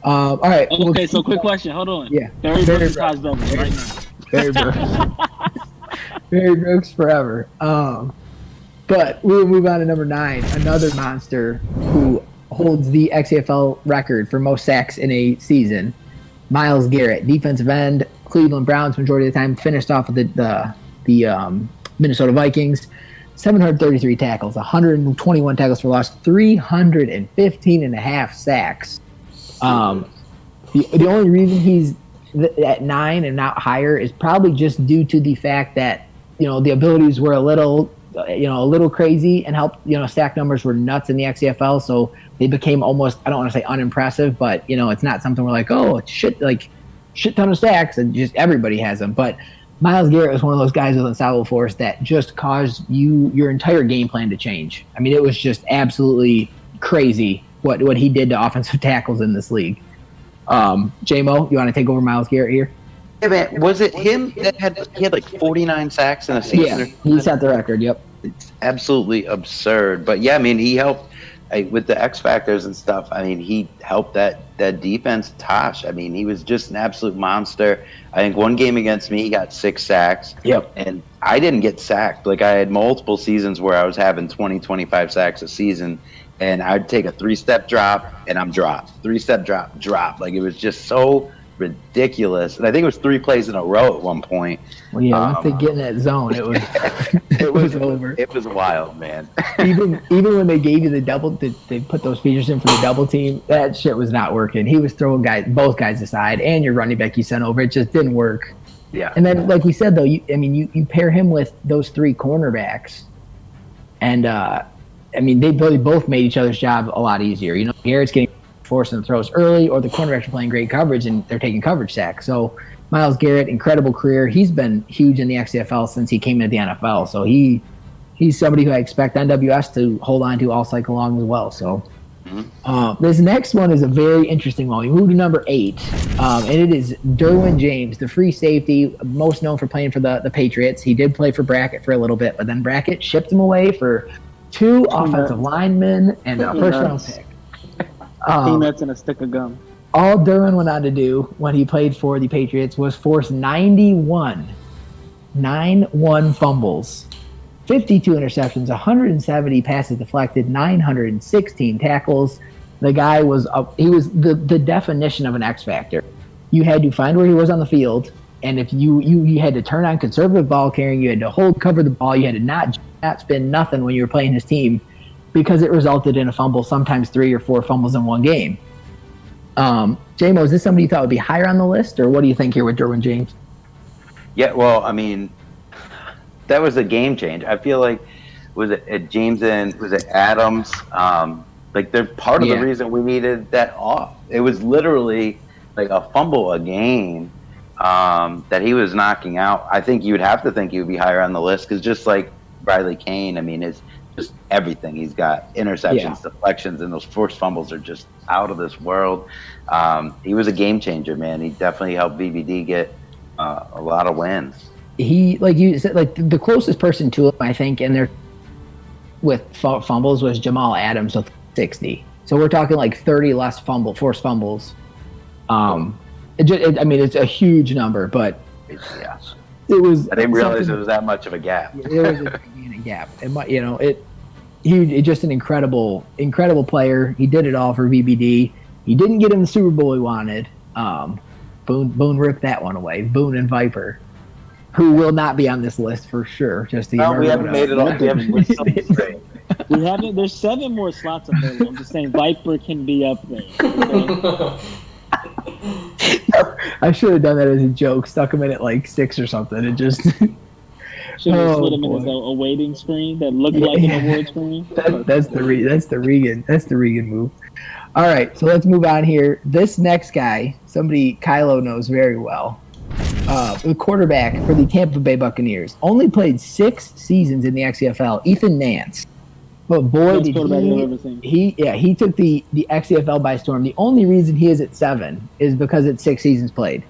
All right. Okay, so quick question. Hold on. Yeah. Barry Brooks Taj Beverly right now. Barry Brooks. Barry Brooks forever. But we'll move on to number 9, another monster who holds the XCFL record for most sacks in a season. Myles Garrett, defensive end, Cleveland Browns majority of the time, finished off with the Minnesota Vikings. 733 tackles, 121 tackles for loss, 315 and a half sacks. The only reason he's at 9 and not higher is probably just due to the fact that the abilities were a little crazy and helped. Sack numbers were nuts in the XCFL, so they became almost, I don't want to say unimpressive, but it's not something we're like, oh, shit shit ton of sacks, and just everybody has them. But Myles Garrett was one of those guys with unstoppable force that just caused your entire game plan to change. I mean, it was just absolutely crazy what he did to offensive tackles in this league. J-Mo, you want to take over Myles Garrett here? Yeah, man. Was it him that had like 49 sacks in a season? Yeah, he set the record. Yep. It's absolutely absurd. But yeah, I mean, he helped with the X factors and stuff. I mean, he helped that defense tosh. I mean, he was just an absolute monster. I think one game against me, he got 6 sacks. Yep. And I didn't get sacked. Like, I had multiple seasons where I was having 20, 25 sacks a season. And I'd take a 3-step drop, and I'm dropped. 3-step drop. Like, it was just so ridiculous. And I think it was 3 plays in a row at one point. Well, yeah, once they get in that zone, it was it was over. It was wild, man. even when they gave you the double, they put those features in for the double team. That shit was not working. He was throwing both guys aside, and your running back you sent over. It just didn't work. Yeah. And then, like we said, though, you pair him with those 3 cornerbacks, and they both made each other's job a lot easier. You know, Garrett's getting forcing the throws early, or the cornerbacks are playing great coverage and they're taking coverage sacks. So Myles Garrett, incredible career. He's been huge in the XCFL since he came into the NFL. So he's somebody who I expect NWS to hold on to all cycle long as well. So this next one is a very interesting one. We move to number 8, and it is Derwin James, the free safety, most known for playing for the Patriots. He did play for Brackett for a little bit, but then Brackett shipped him away for 2 offensive linemen and a first-round pick. Peanuts and a stick of gum. All Derwin went on to do when he played for the Patriots was force 91 fumbles, 52 interceptions, 170 passes deflected, 916 tackles. The guy was the definition of an X factor. You had to find where he was on the field, and if you had to turn on conservative ball carrying, you had to cover the ball, you had to not spin nothing when you were playing his team, because it resulted in a fumble, sometimes 3 or 4 fumbles in one game. J-Mo, is this somebody you thought would be higher on the list, or what do you think here with Derwin James? Yeah, well, I mean, that was a game change. I feel like, was it James and was it Adams? Like, they're part of the reason we needed that off. It was literally like a fumble a game that he was knocking out. I think you would have to think he would be higher on the list, because just like Riley Kane, I mean, it's just everything. He's got interceptions, deflections, and those forced fumbles are just out of this world. He was a game changer, man. He definitely helped VBD get a lot of wins. He, like you said, like the closest person to him, I think, in there with fumbles was Jamal Adams with 60. So we're talking like 30 less forced fumbles. It's a huge number, but it was. I didn't realize it was that much of a gap. It was a gigantic gap. He just an incredible player. He did it all for VBD. He didn't get him the Super Bowl he wanted. Boone ripped that one away. Boone and Viper, who will not be on this list for sure. We haven't made it on. We haven't. There's 7 more slots available. I'm just saying, Viper can be up there. Okay? I should have done that as a joke. Stuck him in at like 6 or something. It just. Should have slid him in as a waiting screen that looked like an award screen. That's the Regan move. All right, so let's move on here. This next guy, somebody Kylo knows very well. The quarterback for the Tampa Bay Buccaneers, only played 6 seasons in the XCFL. Ethan Nance. But boy, did he took the XCFL by storm. The only reason he is at 7 is because it's 6 seasons played.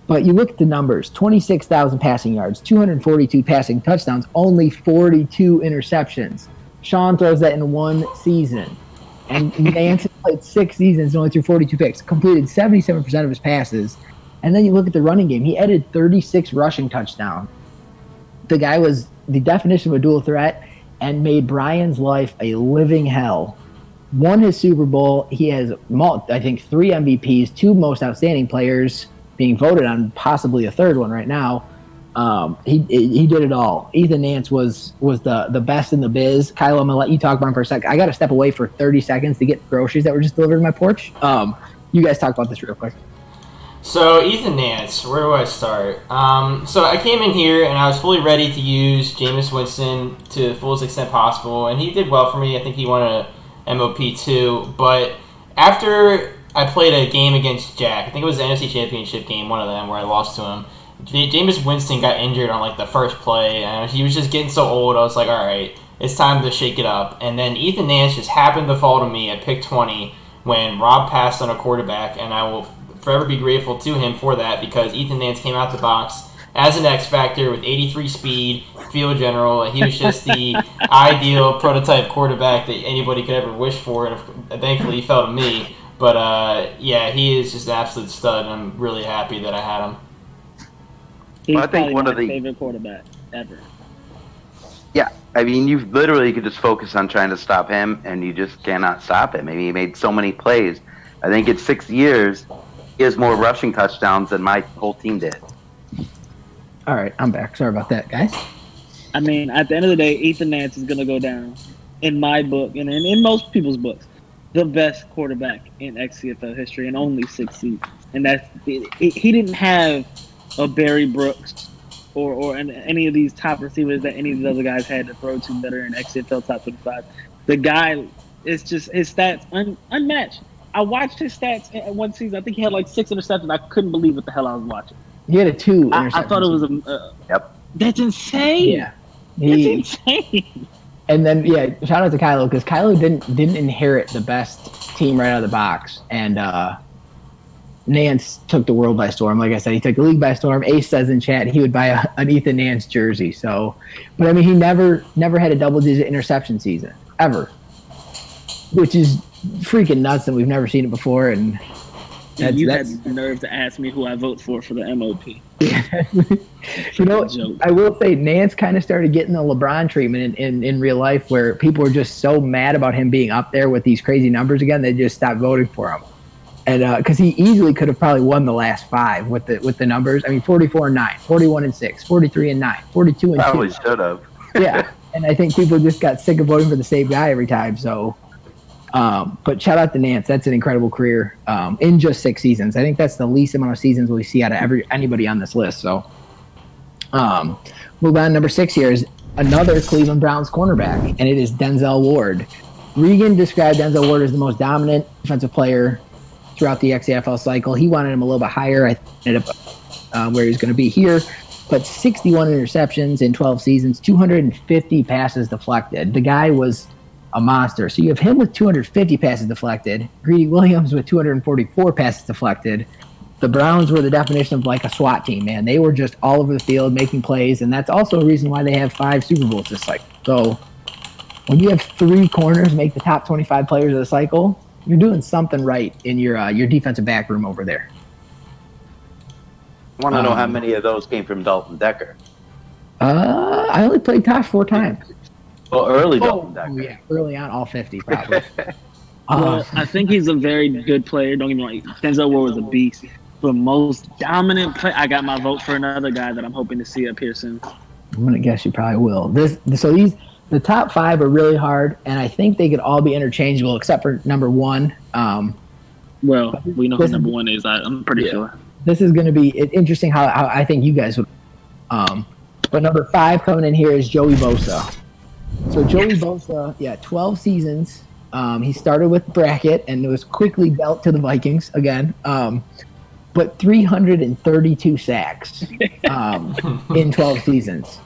But you look at the numbers, 26,000 passing yards, 242 passing touchdowns, only 42 interceptions. Sean throws that in 1 season. And Nance played 6 seasons and only threw 42 picks, completed 77% of his passes. And then you look at the running game. He added 36 rushing touchdowns. The guy was the definition of a dual threat and made Brian's life a living hell. Won his Super Bowl. He has, I think, 3 MVPs, 2 most outstanding players, being voted on, possibly a 3rd one right now. He did it all. Ethan Nance was the best in the biz. Kylo, I'm gonna let you talk about him for a second. I got to step away for 30 seconds to get groceries that were just delivered to my porch. You guys talk about this real quick. So Ethan Nance, where do I start? So I came in here and I was fully ready to use Jameis Winston to the fullest extent possible, and he did well for me. I think he won a MOP too. But after I played a game against Jack. I think it was the NFC Championship game, one of them, where I lost to him. Jameis Winston got injured on like the first play, and he was just getting so old. I was like, all right, it's time to shake it up. And then Ethan Nance just happened to fall to me at pick 20 when Rob passed on a quarterback, and I will forever be grateful to him for that because Ethan Nance came out the box as an X Factor with 83 speed, field general. He was just the ideal prototype quarterback that anybody could ever wish for, and thankfully he fell to me. But yeah, he is just an absolute stud, and I'm really happy that I had him. He's I think one my of the favorite quarterback ever. Yeah, I mean, you literally could just focus on trying to stop him, and you just cannot stop him. I mean, he made so many plays. I think in 6 years, he has more rushing touchdowns than my whole team did. All right, I'm back. Sorry about that, guys. I mean, at the end of the day, Ethan Nance is going to go down, in my book, and in most people's books, the best quarterback in XCFL history in only 6 seasons. And that's he didn't have a Barry Brooks or any of these top receivers that any of the other guys had to throw to that are in XCFL top 25. The guy, it's just his stats unmatched. I watched his stats in one season. I think he had like 6 interceptions. I couldn't believe what the hell I was watching. He had a 2 interceptions. I thought it was Yep. That's insane. Yeah. That's insane. And then, yeah, shout out to Kylo because Kylo didn't inherit the best team right out of the box. And Nance took the world by storm. Like I said, he took the league by storm. Ace says in chat he would buy an Ethan Nance jersey. So, but I mean, he never had a double-digit interception season, ever. Which is freaking nuts, and we've never seen it before. And you had the nerve to ask me who I vote for the MOP. You know, I will say Nance kind of started getting the LeBron treatment in real life where people were just so mad about him being up there with these crazy numbers again, they just stopped voting for him. And because he easily could have probably won the last 5 with the numbers. I mean, 44-9, 41-6, 43-9, 42-2. Probably should have. Yeah, and I think people just got sick of voting for the same guy every time. So, but shout out to Nance. That's an incredible career in just 6 seasons. I think that's the least amount of seasons we see out of anybody on this list. So, move on. Number 6 here is another Cleveland Browns cornerback, and it is Denzel Ward. Regan described Denzel Ward as the most dominant defensive player throughout the XCFL cycle. He wanted him a little bit higher. I ended up where he was going to be here. But 61 interceptions in 12 seasons, 250 passes deflected. The guy was a monster. So you have him with 250 passes deflected, Greedy Williams with 244 passes deflected. The Browns were the definition of like a SWAT team, man. They were just all over the field making plays, and that's also a reason why they have 5 Super Bowls this cycle. So when you have 3 corners make the top 25 players of the cycle, you're doing something right in your defensive back room over there. I want to know how many of those came from Dalton Decker. I only played Tosh 4 times. Well, Dalton Decker. Oh, yeah, early on, all 50 probably. Well, I think he's a very good player. Don't get me wrong. Denzel Ward was a beast. The most dominant player. I got my vote for another guy that I'm hoping to see up here soon. I'm gonna guess you probably will. The top 5 are really hard, and I think they could all be interchangeable except for number 1. Well, we know who number 1 is. I'm pretty sure. This is going to be interesting how I think you guys would. But number 5 coming in here is Joey Bosa. So Joey Bosa, 12 seasons. He started with bracket and was quickly dealt to the Vikings again. But 332 sacks in 12 seasons.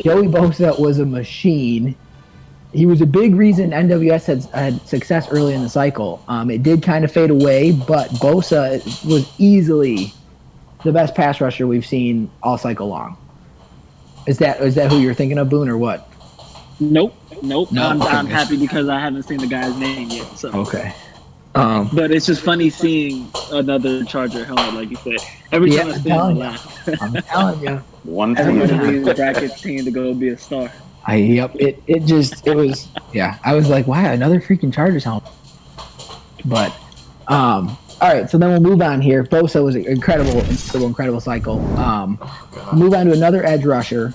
Joey Bosa was a machine. He was a big reason NWS had success early in the cycle. It did kind of fade away, but Bosa was easily the best pass rusher we've seen all cycle long. Is that who you're thinking of, Boone, or what? Nope. I'm happy because I haven't seen the guy's name yet. So. Okay. But it's just funny seeing another Charger helmet, like you said. Every time I see him, I laugh. I'm telling you. One Everybody in the bracket team to go be a star. It was I was like, wow, another freaking Chargers helmet. But all right, so then we'll move on here. Bosa was an incredible cycle. Move on to another edge rusher.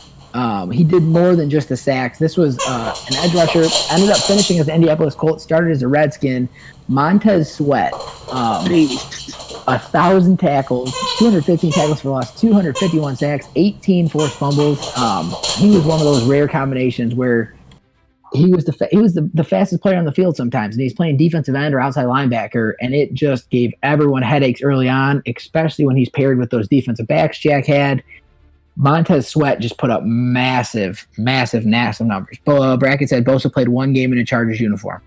He did more than just the sacks. This was an edge rusher. Ended up finishing as the Indianapolis Colts. Started as a Redskin. Montez Sweat. 1,000 tackles, 215 tackles for loss, 251 sacks, 18 forced fumbles. He was one of those rare combinations where he was the fastest player on the field sometimes, and he's playing defensive end or outside linebacker, and it just gave everyone headaches early on, especially when he's paired with those defensive backs Jack had. Montez Sweat just put up massive numbers. Bracket said Bosa played one game in a Chargers uniform.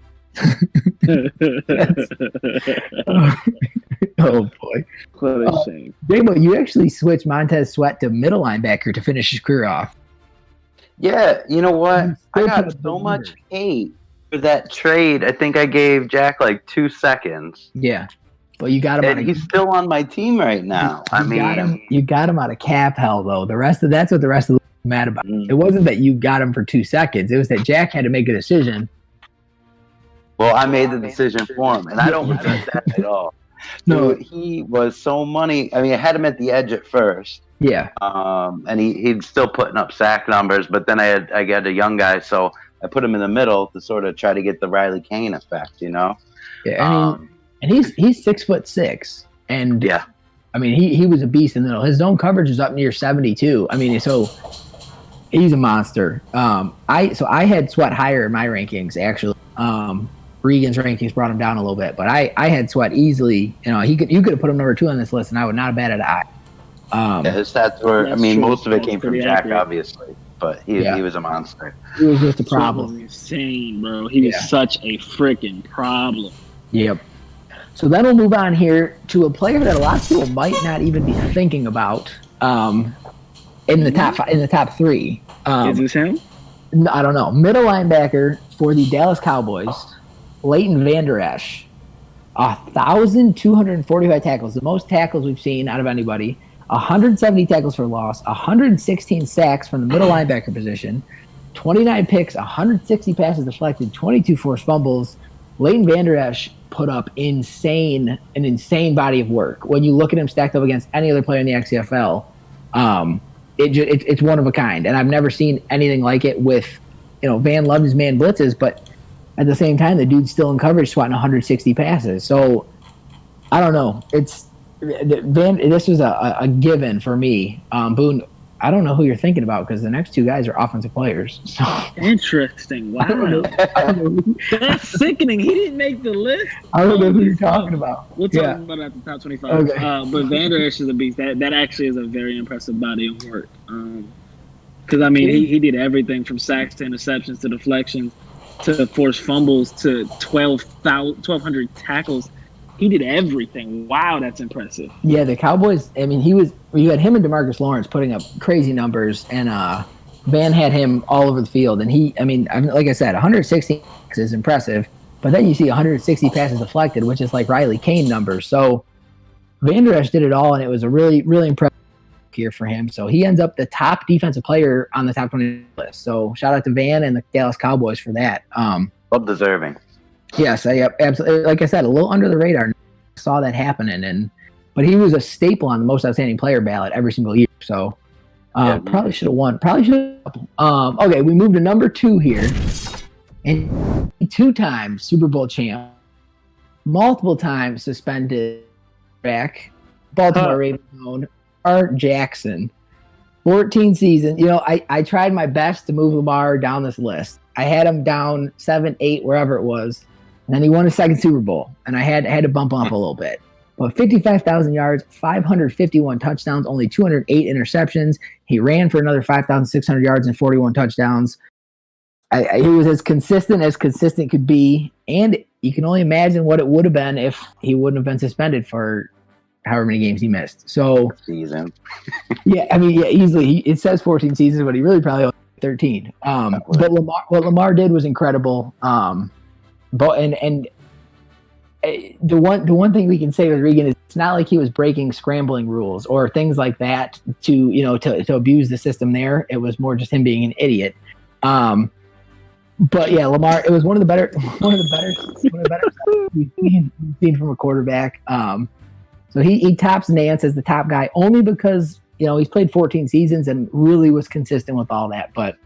Oh boy! What a shame. Damo, you actually switched Montez Sweat to middle linebacker to finish his career off. Yeah, you know what? I got so much hate for that trade. I think I gave Jack like 2 seconds. Yeah, but you got him. And he's still on my team right now. You got him out of cap hell though. That's what the rest of the league was mad about. It wasn't that you got him for 2 seconds. It was that Jack had to make a decision. Well, I made the decision for him, and I don't regret that at all. No, he was so money. I mean, I had him at the edge at first. Yeah. And he'd still putting up sack numbers, but then I got a young guy, so I put him in the middle to sort of try to get the Riley Kane effect, you know? Yeah, I mean, and he's 6'6", and yeah, I mean he was a beast in the middle. His zone coverage is up near 72. I mean, so he's a monster. I had Sweat higher in my rankings actually. Regan's rankings brought him down a little bit, but I had Sweat easily. You know, you could have put him number 2 on this list, and I would not have batted an eye. His stats were. I mean, most of it came from Jack, accurate. Obviously, but he was a monster. He was just a problem. He was insane, bro. He was such a freaking problem. Yep. So then we'll move on here to a player that a lot of people might not even be thinking about in the top 3. Is this him? I don't know. Middle linebacker for the Dallas Cowboys, Leighton Vander Esch. 1,245 tackles, the most tackles we've seen out of anybody. 170 tackles for loss, 116 sacks from the middle linebacker position, 29 picks, 160 passes deflected, 22 forced fumbles. Leighton Vander Esch put up an insane body of work. When you look at him stacked up against any other player in the XCFL, it's one of a kind, and I've never seen anything like it. With Van loved his man blitzes, but at the same time, the dude's still in coverage, swatting 160 passes. So I don't know. This was a given for me. Boone, I don't know who you're thinking about because the next 2 guys are offensive players. So. Interesting. Wow. That's sickening. He didn't make the list. I don't know who you're talking about. We'll talk about it at the top 25. Okay. But Vander Esch is a beast. That actually is a very impressive body of work. Because, I mean, he did everything from sacks to interceptions to deflections to forced fumbles to 1,200 tackles. He did everything. Wow, that's impressive. Yeah, the Cowboys, I mean, you had him and DeMarcus Lawrence putting up crazy numbers, and Van had him all over the field. And like I said, 160 is impressive, but then you see 160 passes deflected, which is like Riley Kane numbers. So Vander Esch did it all, and it was a really, really impressive year for him. So he ends up the top defensive player on the top 20 list. So shout out to Van and the Dallas Cowboys for that. Well deserving. Yes, absolutely. Like I said, a little under the radar. Saw that happening, but he was a staple on the most outstanding player ballot every single year. So probably should have won. Okay, we moved to number 2 here, and 2-time Super Bowl champ, multiple times suspended back, Baltimore Ravens own Art Jackson, 14 seasons. I tried my best to move Lamar down this list. I had him down 7, 8, wherever it was. And then he won his second Super Bowl, and I had to bump him up a little bit. But 55,000 yards, 551 touchdowns, only 208 interceptions. He ran for another 5,600 yards and 41 touchdowns. He was as consistent could be, and you can only imagine what it would have been if he wouldn't have been suspended for however many games he missed. So season. Easily. It says 14 seasons, but he really probably only 13. But what Lamar did was incredible. The one thing we can say with Regan is it's not like he was breaking scrambling rules or things like that to abuse the system there. It was more just him being an idiot. But yeah, Lamar, it was one of the better we've seen from a quarterback. So he tops Nance as the top guy only because he's played 14 seasons and really was consistent with all that. But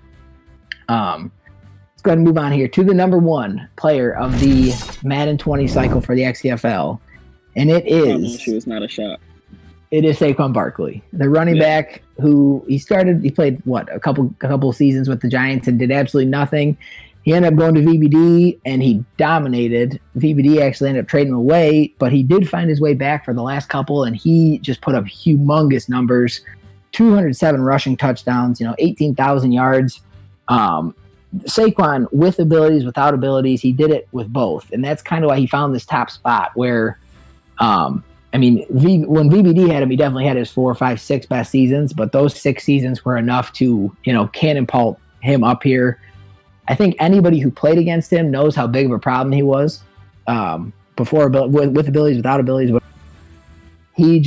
go ahead and move on here to the number 1 player of the Madden 20 cycle for the XCFL, and it is. It's not a shot. It is Saquon Barkley, the running back who he played a couple seasons with the Giants and did absolutely nothing, He ended up going to VBD, and he dominated. VBD actually ended up trading him away, but he did find his way back for the last couple, and he just put up humongous numbers. 207 rushing touchdowns, 18,000 yards. Saquon, with abilities, without abilities, he did it with both. And that's kind of why he found this top spot where, when VBD had him, he definitely had his 4, 5, 6 best seasons, but those 6 seasons were enough to, cannonball him up here. I think anybody who played against him knows how big of a problem he was before with abilities, without abilities. But he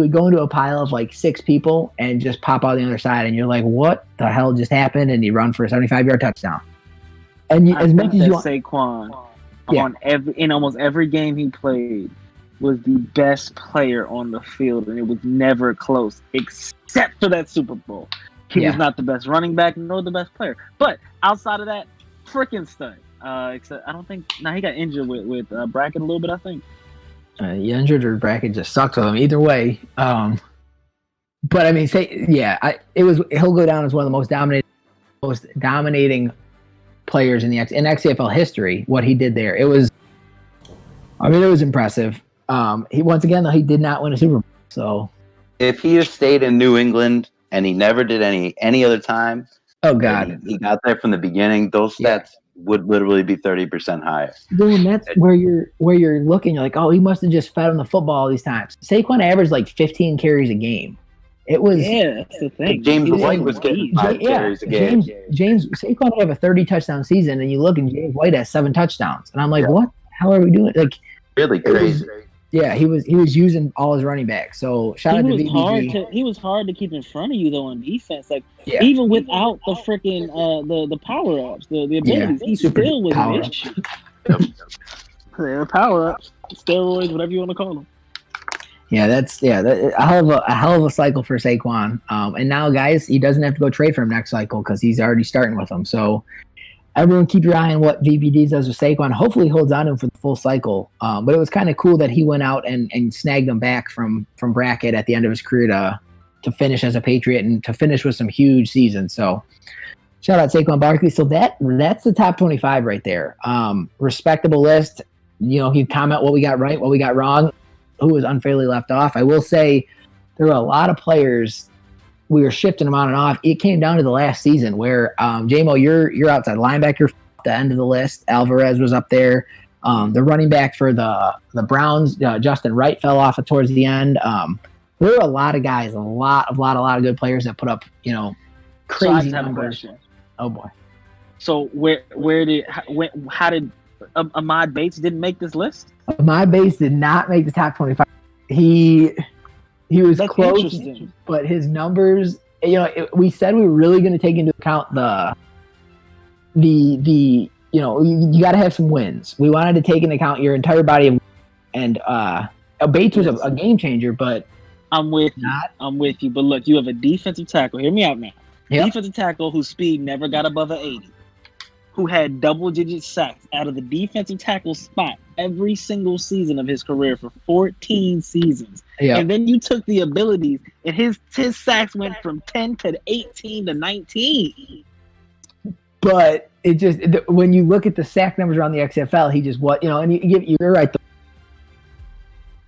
would go into a pile of like 6 people and just pop out the other side, and you're like, what the hell just happened? And he run for a 75-yard touchdown. And as much as you want, Saquon in almost every game he played was the best player on the field, and it was never close, except for that Super Bowl. He was not the best running back nor the best player. But outside of that, freaking stud. Except I don't think he got injured with Brackett a little bit, I think. He injured or Brackett just sucked with him. Either way. But I mean, he'll go down as one of the most dominating players in XCFL history. What he did there, it was impressive. He once again though, he did not win a Super Bowl. So if he had stayed in New England and he never did any other time, oh god, he got there from the beginning, those stats would literally be 30% higher. Dude, that's where you're looking. You're like, oh, he must have just fed him the football all these times. Saquon averaged like 15 carries a game. It was that's the thing. James White was getting 5 carries a game. James Saquon would have a 30 touchdown season, and you look and James White has 7 touchdowns, and I'm like, what the hell are we doing? Like, really crazy. He was using all his running backs. So shout out to VBG. He was hard to keep in front of you though on defense. Like even without the freaking the power ups, the abilities, he still was an issue. The power ups, steroids, whatever you want to call them. Yeah, that's a hell of a cycle for Saquon. And now, guys, he doesn't have to go trade for him next cycle because he's already starting with him. So everyone keep your eye on what VBD does with Saquon. Hopefully he holds on to him for the full cycle. But it was kind of cool that he went out and snagged him back from Brackett at the end of his career to finish as a Patriot and to finish with some huge seasons. So shout out Saquon Barkley. So that's the top 25 right there. Respectable list. He'd comment what we got right, what we got wrong, who was unfairly left off. I will say there were a lot of players we were shifting them on and off. It came down to the last season where J-Mo, you're outside linebacker at the end of the list. Alvarez was up there. The running back for the Browns, Justin Wright, fell off towards the end. There were a lot of guys, a lot of good players that put up, crazy numbers. Oh boy. So how did Ahmad Bates didn't make this list? Ahmad Bates did not make the top 25. He was close, but his numbers, we said we were really going to take into account you got to have some wins. We wanted to take into account your entire body of, and Bates was a game changer, but I'm with you. But look, you have a defensive tackle. Hear me out now. Yep. Defensive tackle whose speed never got above an 80, who had double-digit sacks out of the defensive tackle spot every single season of his career for 14 seasons. Yep. And then you took the abilities, and his sacks went from 10 to 18 to 19. But it just, when you look at the sack numbers around the XFL, he just and you're right.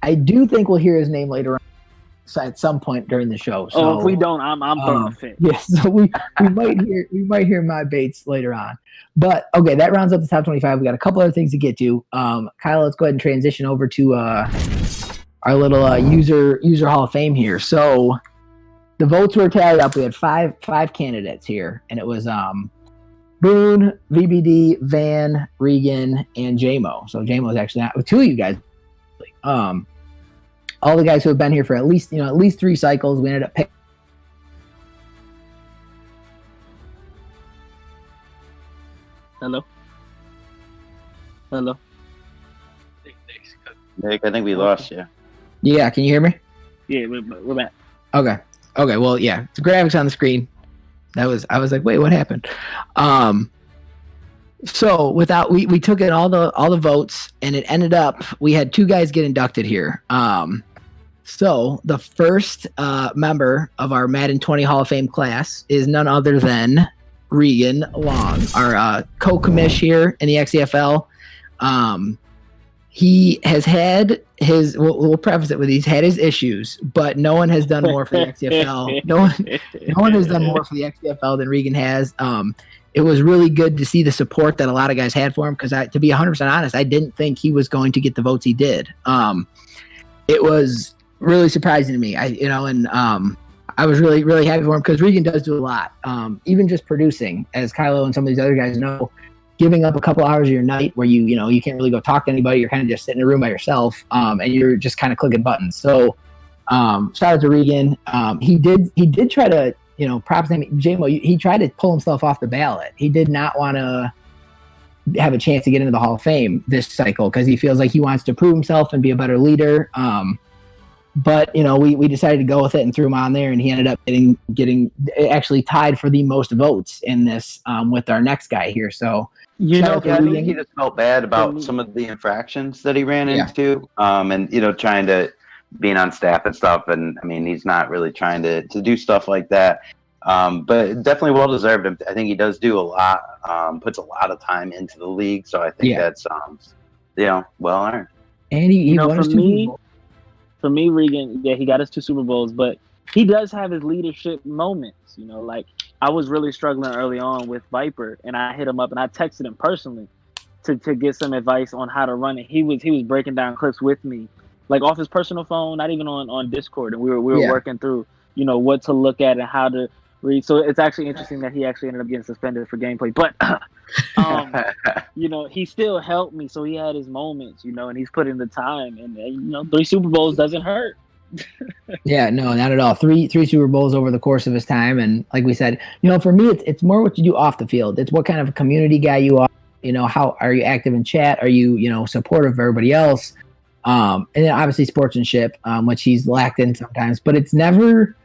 I do think we'll hear his name later on at some point during the show. So, if we don't, I'm perfect. Yes, so we might hear my Bates later on. But okay, that rounds up the top 25. We got a couple other things to get to. Kyle, let's go ahead and transition over to our little user Hall of Fame here. So the votes were tallied up. We had five candidates here, and it was Boone, VBD, Van, Regan, and JMO. So JMO is actually not with 2 of you guys. All the guys who have been here for at least 3 cycles. We ended up picking. Hello. Nick, I think we lost you. Yeah, can you hear me? Yeah, we're back. Okay. Well, yeah, the graphics on the screen. I was like, wait, what happened? So we took in all the votes, and it ended up we had 2 guys get inducted here. So the first member of our Madden 20 Hall of Fame class is none other than Regan Long, our co-commish here in the XCFL. He has had his. We'll preface it with he's had his issues, but no one has done more for the XCFL. No one has done more for the XCFL than Regan has. It was really good to see the support that a lot of guys had for him because, to be 100% honest, I didn't think he was going to get the votes he did. It was really surprising to me. I was really, really happy for him because Regan does do a lot. Even just producing, as Kylo and some of these other guys know, giving up a couple hours of your night where you can't really go talk to anybody. You're kind of just sitting in a room by yourself, and you're just kind of clicking buttons. So shout out to Regan. He did try to, props to him. J-Mo, he tried to pull himself off the ballot. He did not want to have a chance to get into the Hall of Fame this cycle because he feels like he wants to prove himself and be a better leader. But we decided to go with it and threw him on there, and he ended up getting actually tied for the most votes in this with our next guy here. So I think he just felt bad about some of the infractions that he ran into, and trying to being on staff and stuff. And I mean, he's not really trying to do stuff like that. But definitely well deserved. I think he does do a lot, puts a lot of time into the league. So I think that's well earned. And he won his 2 Super Bowls. For me, Regan, he got his 2 Super Bowls, but he does have his leadership moments. Like I was really struggling early on with Viper, and I hit him up and I texted him personally to get some advice on how to run it. He was breaking down clips with me, like off his personal phone, not even on Discord, and we were working through what to look at and how to read. So it's actually interesting that he actually ended up getting suspended for gameplay, but he still helped me. So he had his moments, and he's put in the time, and 3 Super Bowls doesn't hurt. Yeah, no, not at all. Three Super Bowls over the course of his time, and like we said, for me, it's more what you do off the field. It's what kind of a community guy you are. How are you active in chat? Are you supportive of everybody else? And then obviously sportsmanship, which he's lacked in sometimes, but it's never.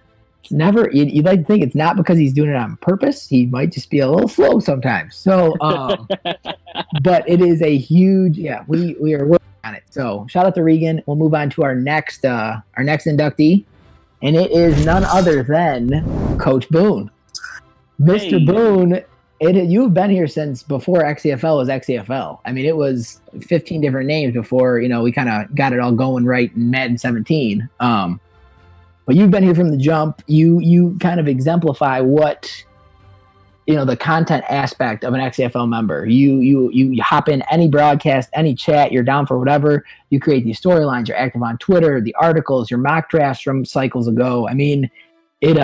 You'd like to think it's not because he's doing it on purpose. He might just be a little slow sometimes. So, but it is a huge. Yeah, we are working on it. So shout out to Regan. We'll move on to our next inductee, and it is none other than Coach Boone, Mr. Hey. Boone. You've been here since before XCFL was XCFL. I mean, it was 15 different names before we kind of got it all going right in Madden 17. But you've been here from the jump. You kind of exemplify what the content aspect of an XCFL member. You hop in any broadcast, any chat. You're down for whatever. You create these storylines. You're active on Twitter, the articles, your mock drafts from cycles ago. I mean, you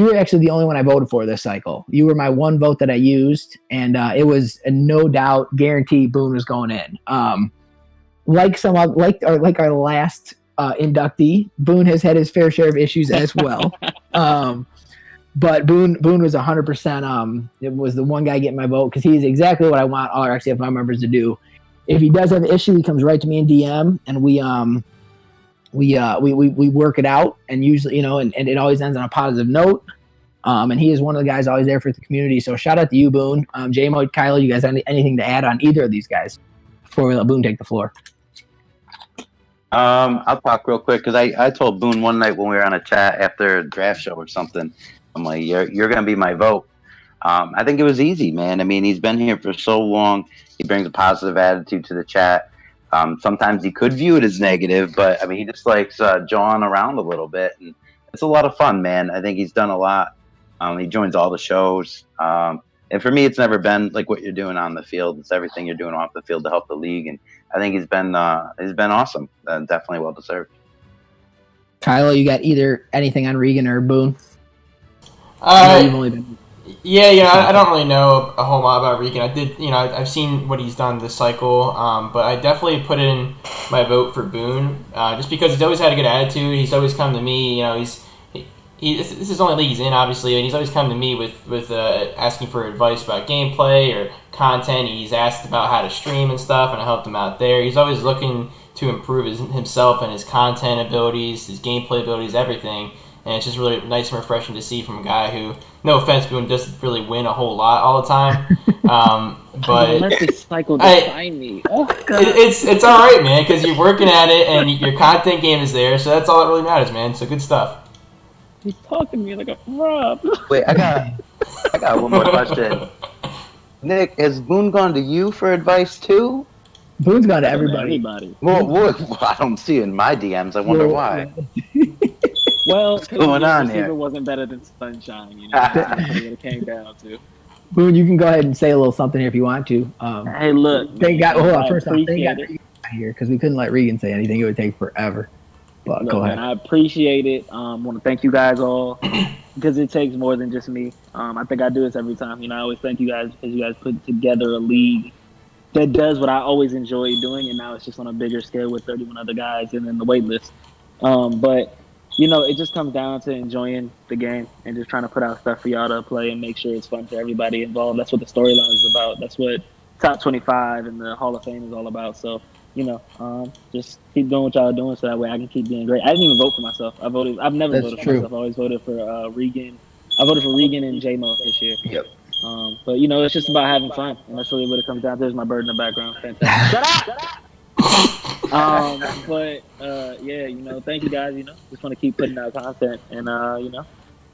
were actually the only one I voted for this cycle. You were my one vote that I used, and it was a no doubt guarantee Boone was going in. Like our last inductee, Boone has had his fair share of issues as well. But Boone was 100%. It was the one guy getting my vote because he's exactly what I want all our XCFL members to do. If he does have an issue, he comes right to me in DM, and we work it out. And usually, and it always ends on a positive note. And he is one of the guys always there for the community. So shout out to you, Boone. J-Mo, Kylo, you guys have anything to add on either of these guys before we let Boone take the floor? I'll talk real quick because I told Boone one night when we were on a chat after a draft show or something, I'm like, you're gonna be my vote. I think it was easy, man. I mean, he's been here for so long. He brings a positive attitude to the chat. Sometimes he could view it as negative, but I mean, he just likes jawing around a little bit, and it's a lot of fun, man. I think he's done a lot. He joins all the shows. And for me, it's never been like what you're doing on the field. It's everything you're doing off the field to help the league. And I think he's been awesome. Definitely well deserved. Kylo, you got either anything on Regan or Boone? Yeah, I don't really know a whole lot about Regan. I did, I've seen what he's done this cycle, but I definitely put in my vote for Boone, just because he's always had a good attitude. He's always come to me, this is the only league he's in, obviously, and he's always come to me with asking for advice about gameplay or content. He's asked about how to stream and stuff, and I helped him out there. He's always looking to improve himself and his content abilities, his gameplay abilities, everything. And it's just really nice and refreshing to see from a guy who, no offense, Boone doesn't really win a whole lot all the time. But let this cycle define me. Oh, God. It's all right, man, because you're working at it and your content game is there, so that's all that really matters, man. So good stuff. He's talking to me like a Rob. Wait, I I got one more question. Nick, has Boone gone to you for advice too? Boone's gone to everybody. Well, I don't see it in my DMs. I wonder why. Well, what's going on receiver here? wasn't better than Sunshine. You know, that's what it came down to. Boone, you can go ahead and say a little something here if you want to. Hey, look. Thank God. Hold on, first off, thank appreciate God it. Regan got here because we couldn't let Regan say anything. It would take forever. But Look, go ahead. man, I appreciate it. Want to thank you guys all because it takes more than just me. I think I do this every time. You know, I always thank you guys because you guys put together a league that does what I always enjoy doing, and now it's just on a bigger scale with 31 other guys and then the wait list. But you know, it just comes down to enjoying the game and just trying to put out stuff for y'all to play and make sure it's fun for everybody involved. That's what the storyline is about. That's what Top 25 and the Hall of Fame is all about. So, you know, just keep doing what y'all are doing so that way I can keep being great. I didn't even vote for myself. I've never voted for myself. I always voted for Regan. I voted for Regan and J-Mo this year. Yep. But, you know, it's just about having fun. And that's really what it comes down to. There's my bird in the background. Fantastic. Shut up! Yeah, you know, thank you guys. You know, just want to keep putting out content, and you know,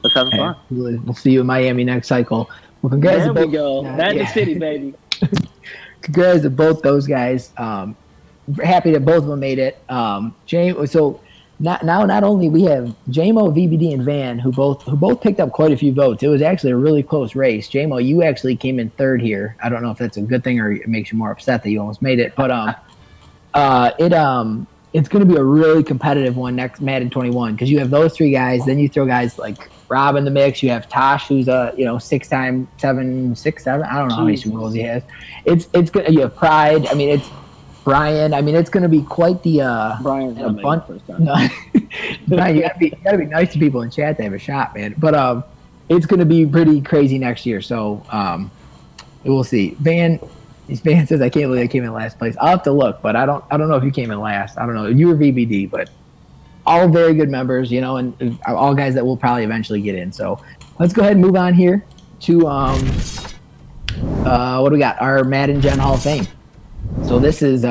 let's have fun. We'll see you in Miami next cycle. Well, congrats There to we both. go. Madden City, baby. Congrats to both those guys. Happy that both of them made it. So not only we have JMO, VBD, and Van who both picked up quite a few votes. It was actually a really close race. JMO, you actually came in third here. I don't know if that's a good thing or it makes you more upset that you almost made it, but it's going to be a really competitive one next Madden 21 because you have those three guys. Then you throw guys like Rob in the mix. You have Tosh, who's a 6-time 7-6-7. I don't know how many Super Bowls he has. It's good. You have Pride. I mean, it's Brian. I mean, it's going to be quite the Brian's not making the first time. No, Brian, you gotta be nice to people in chat to have a shot, man. But it's going to be pretty crazy next year. So we'll see. Van says, I can't believe I came in last place. I'll have to look, but I don't know if you came in last. I don't know. You were VBD, but all very good members, you know, and all guys that will probably eventually get in. So let's go ahead and move on here to what do we got? Our Madden Gen Hall of Fame. So this is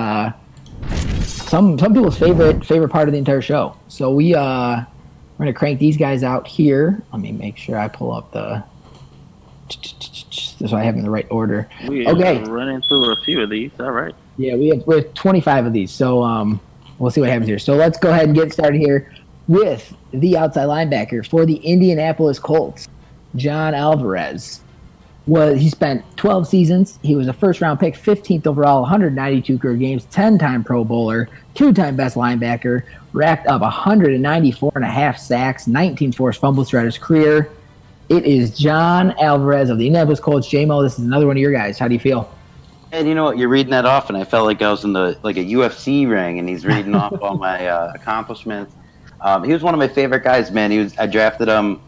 some people's favorite part of the entire show. So we're gonna crank these guys out here. Let me make sure I pull up the so I have them in the right order. We are running through a few of these. All right. Yeah, we have 25 of these. So we'll see what happens here. So let's go ahead and get started here with the outside linebacker for the Indianapolis Colts, John Alvarez. He spent 12 seasons. He was a first-round pick, 15th overall, 192 career games, 10-time Pro Bowler, 2-time best linebacker, racked up 194.5 sacks, 19 forced fumbles throughout his career. It is John Alvarez of the Indianapolis Colts. J-Mo, this is another one of your guys. How do you feel? And you know what? You're reading that off, and I felt like I was in a UFC ring, and he's reading off all my accomplishments. He was one of my favorite guys, man. I drafted him.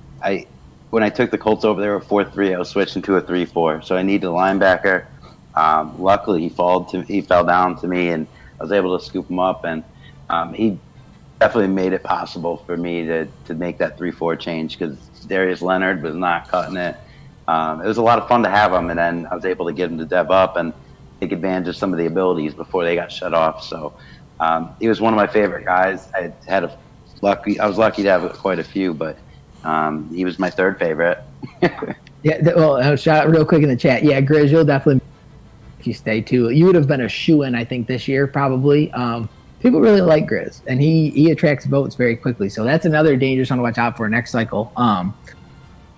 When I took the Colts over, they were 4-3. I was switching to a 3-4, so I needed a linebacker. Luckily, he fell down to me, and I was able to scoop him up, and he definitely made it possible for me to make that 3-4 change because Darius Leonard was not cutting it. It was a lot of fun to have him, and then I was able to get him to dev up and take advantage of some of the abilities before they got shut off. So he was one of my favorite guys. I was lucky to have quite a few, but he was my third favorite. Yeah, well, shout out real quick in the chat. Yeah, Grizz, you'll definitely, if you stay too, you would have been a shoo-in, I think, this year probably. People really like Grizz, and he attracts votes very quickly. So that's another dangerous one to watch out for next cycle.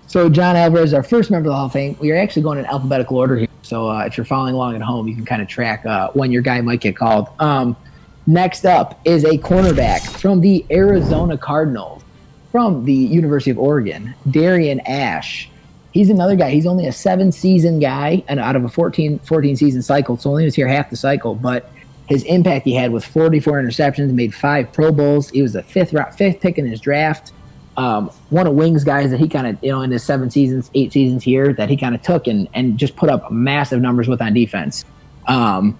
So John Alvarez, our first member of the Hall of Fame. We are actually going in alphabetical order here. So if you're following along at home, you can kind of track when your guy might get called. Next up is a cornerback from the Arizona Cardinals, from the University of Oregon, Darian Ash. He's another guy. He's only a 7-season guy, and out of a 14-season cycle, so only was here half the cycle. But his impact he had with 44 interceptions, made 5 Pro Bowls. He was the fifth pick in his draft. One of Wings' guys that he kind of, in his 8 seasons here, that he kind of took and just put up massive numbers with on defense. And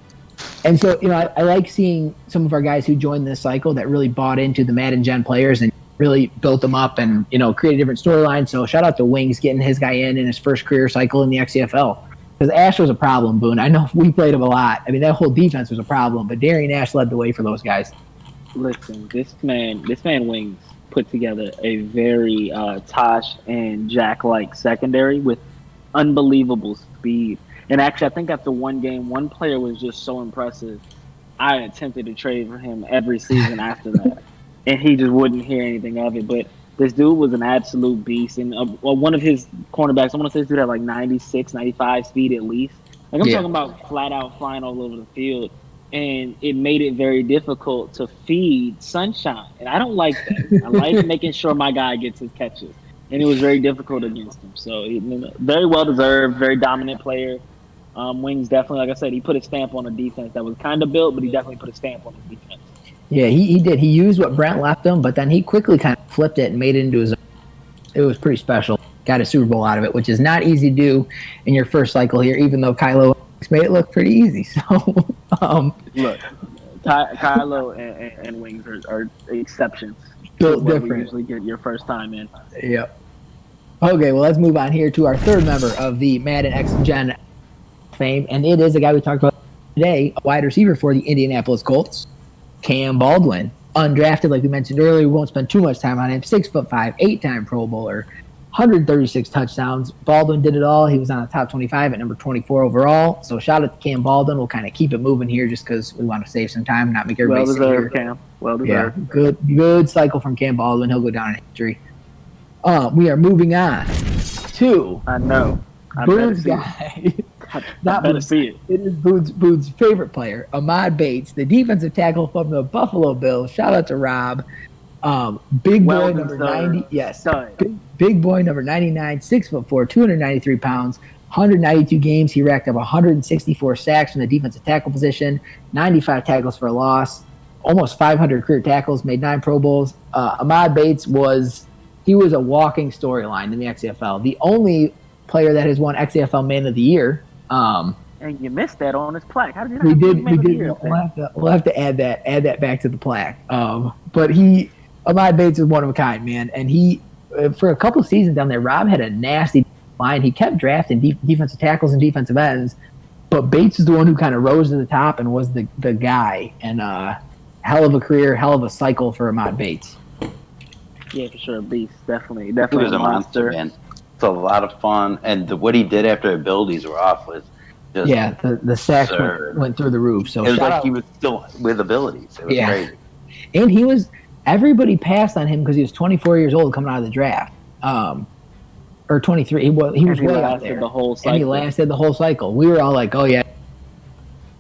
so, I like seeing some of our guys who joined this cycle that really bought into the Madden Gen players and really built them up and, created different storylines. So shout out to Wings getting his guy in his first career cycle in the XCFL. Because Ash was a problem, Boone. I know we played him a lot. I mean, that whole defense was a problem, but Darian Ash led the way for those guys. Listen, this man Wings put together a very Tosh and Jack-like secondary with unbelievable speed. And actually, I think after one game, one player was just so impressive. I attempted to trade for him every season after that, and he just wouldn't hear anything of it. But this dude was an absolute beast. And one of his cornerbacks, I want to say this dude had like 96, 95 speed at least. Like I'm talking about flat out flying all over the field. And it made it very difficult to feed Sunshine. And I don't like that. I like making sure my guy gets his catches. And it was very difficult against him. So, very well-deserved, very dominant player. Wings definitely, like I said, he put a stamp on a defense that was kind of built, but he definitely put a stamp on the defense. Yeah, he did. He used what Brent left him, but then he quickly kind of flipped it and made it into his own. It was pretty special. Got a Super Bowl out of it, which is not easy to do in your first cycle here, even though Kylo made it look pretty easy. So, look, Kylo and Wings are exceptions. Built different. We usually get your first time in. Yep. Okay, well, let's move on here to our third member of the Madden X Gen fame, and it is a guy we talked about today, a wide receiver for the Indianapolis Colts, Cam Baldwin. Undrafted, like we mentioned earlier. We won't spend too much time on him. 6'5", 8-time Pro Bowler, 136 touchdowns. Baldwin did it all. He was on the top 25 at number 24 overall. So shout out to Cam Baldwin. We'll kind of keep it moving here just because we want to save some time, not make everybody sit here. Well deserved, Cam. Well deserved. Yeah, good cycle from Cam Baldwin. He'll go down in history. We are moving on to Boone's guy. I better see it. It is Boone's favorite player, Ahmad Bates, the defensive tackle from the Buffalo Bills. Shout out to Rob. Big boy number 90. Yes. Big boy number 99, 6'4", 293 pounds, 192 games. He racked up 164 sacks from the defensive tackle position, 95 tackles for a loss, almost 500 career tackles, made 9 Pro Bowls. Ahmad Bates was a walking storyline in the XCFL. The only player that has won XCFL Man of the Year. And you missed that on his plaque. How did you not we did. Year, we'll have to add that back to the plaque. But Ahmad Bates is one of a kind, man. And he, for a couple of seasons down there, Rob had a nasty line. He kept drafting defensive tackles and defensive ends, but Bates is the one who kind of rose to the top and was the guy. And hell of a career, hell of a cycle for Ahmad Bates. Yeah, for sure. Beast, definitely. He was a monster, man. It's a lot of fun, and what he did after abilities were off was just the sacks went through the roof. So it was like he was still with abilities. It was crazy. And everybody passed on him because he was 24 years old coming out of the draft, or 23. He was way out there. And he lasted the whole cycle. We were all like, oh yeah.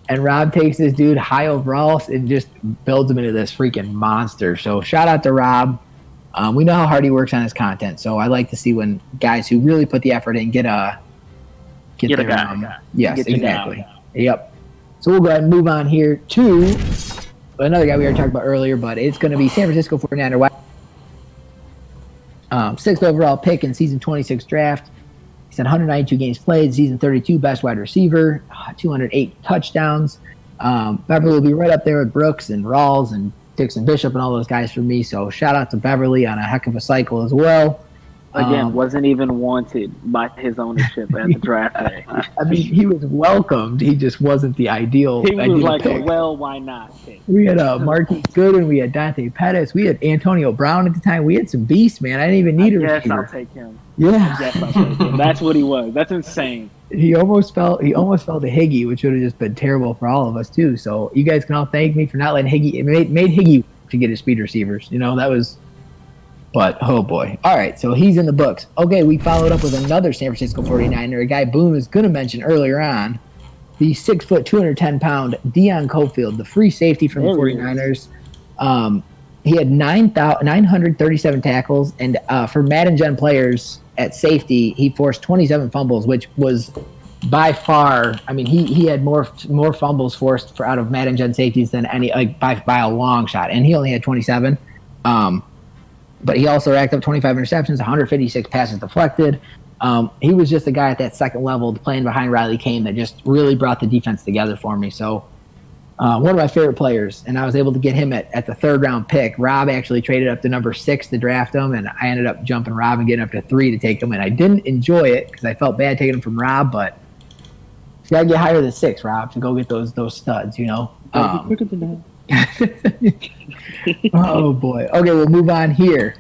And Rob takes this dude high overall and just builds him into this freaking monster. So shout out to Rob. We know how hard he works on his content, so I like to see when guys who really put the effort in get a guy. Yes, exactly. Yep. So we'll go ahead and move on here to another guy we already talked about earlier, but it's going to be San Francisco 49er. 6th overall pick in season 26 draft. He's had 192 games played, season 32 best wide receiver, 208 touchdowns. Beverly will be right up there with Brooks and Rawls and Dixon Bishop and all those guys for me. So shout out to Beverly on a heck of a cycle as well. Again, wasn't even wanted by his ownership at the draft day. I mean, he was welcomed. He just wasn't the ideal. He was like, pick. Well, why not? Pick. We had Marquise Gooden. We had Dante Pettis. We had Antonio Brown at the time. We had some beasts, man. I didn't even need a receiver. Yes, I'll take him. Yeah. Yes, I'll take him. That's what he was. That's insane. He almost fell to Higgy, which would have just been terrible for all of us too. So you guys can all thank me for not letting Higgy. It made Higgy to get his speed receivers. That was. But, oh boy. All right, so he's in the books. Okay, we followed up with another San Francisco 49er, a guy Boone was going to mention earlier on, the 6', 210-pound Deion Cofield, the free safety from the 49ers. He had 937 tackles, and for Madden Gen players at safety, he forced 27 fumbles, which was by far, I mean, he had more fumbles forced out of Madden Gen safeties than any, like by a long shot, and he only had 27. But he also racked up 25 interceptions, 156 passes deflected. He was just a guy at that second level playing behind Riley Kane that just really brought the defense together for me. So one of my favorite players, and I was able to get him at the 3rd-round pick. Rob actually traded up to number 6 to draft him, and I ended up jumping Rob and getting up to 3 to take him. And I didn't enjoy it because I felt bad taking him from Rob, but you got to get higher than 6, Rob, to go get those studs, quicker than that. Oh boy. Okay, we'll move on here,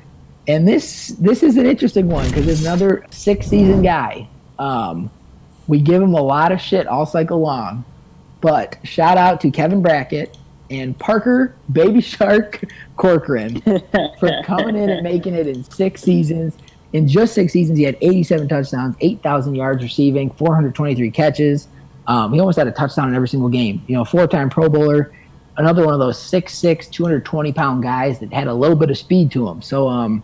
and this is an interesting one because there's another 6-season guy We give him a lot of shit all cycle long, but shout out to Kevin Brackett and Parker Baby Shark Corcoran for coming in and making it in 6 seasons. In just 6 seasons, he had 87 touchdowns, 8,000 yards receiving, 423 catches. He almost had a touchdown in every single game. 4-time Pro Bowler, another one of those 6'6", 220-pound guys that had a little bit of speed to him. So, and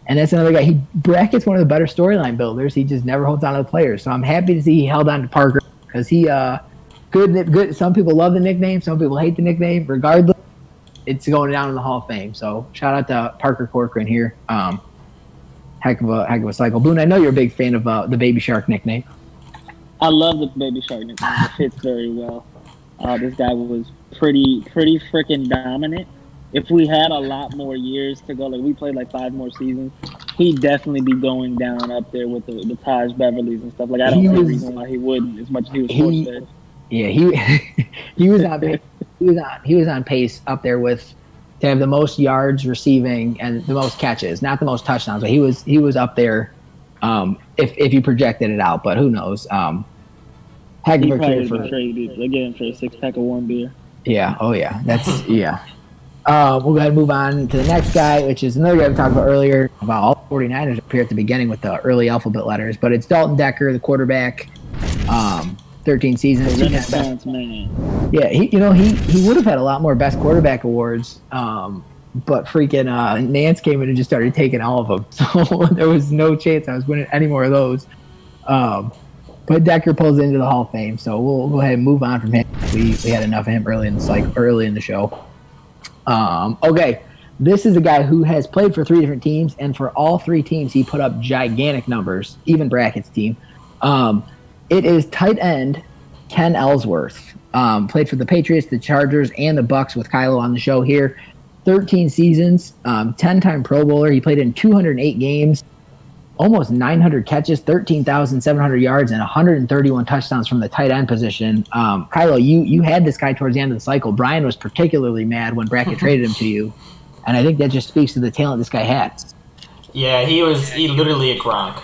that's another guy. Brackett's one of the better storyline builders. He just never holds on to the players. So I'm happy to see he held on to Parker because he good. Some people love the nickname. Some people hate the nickname. Regardless, it's going down in the Hall of Fame. So shout out to Parker Corcoran here. Heck of a cycle. Boone, I know you're a big fan of the Baby Shark nickname. I love the Baby Shark nickname. It fits very well. This guy was pretty freaking dominant. If we had a lot more years to go, like we played like 5 more seasons, he'd definitely be going down up there with the Taj Beverleys and stuff. Like I don't see a reason why he wouldn't, as much as he was forced there. Yeah, he was on pace. He was on pace up there to have the most yards receiving and the most catches, not the most touchdowns, but he was up there if you projected it out. But who knows? He probably been traded again for a 6-pack of one beer. Yeah. Oh yeah. That's yeah. We'll go ahead and move on to the next guy, which is another guy we talked about earlier. About all 49ers appear at the beginning with the early alphabet letters, but it's Dalton Decker, the quarterback. 13 seasons. Man. Yeah, he would have had a lot more best quarterback awards, but freaking Nance came in and just started taking all of them. So there was no chance I was winning any more of those. But Decker pulls into the Hall of Fame, so we'll go ahead and move on from him. We had enough of him early in the show. Okay, this is a guy who has played for 3 different teams, and for all 3 teams, he put up gigantic numbers, even Brackett's team. It is tight end Ken Ellsworth. Played for the Patriots, the Chargers, and the Bucks with Kylo on the show here. 13 seasons, 10-time Pro Bowler. He played in 208 games, almost 900 catches, 13,700 yards, and 131 touchdowns from the tight end position. Kylo, you had this guy towards the end of the cycle. Brian was particularly mad when Brackett traded him to you, and I think that just speaks to the talent this guy had. Yeah, he literally a Gronk.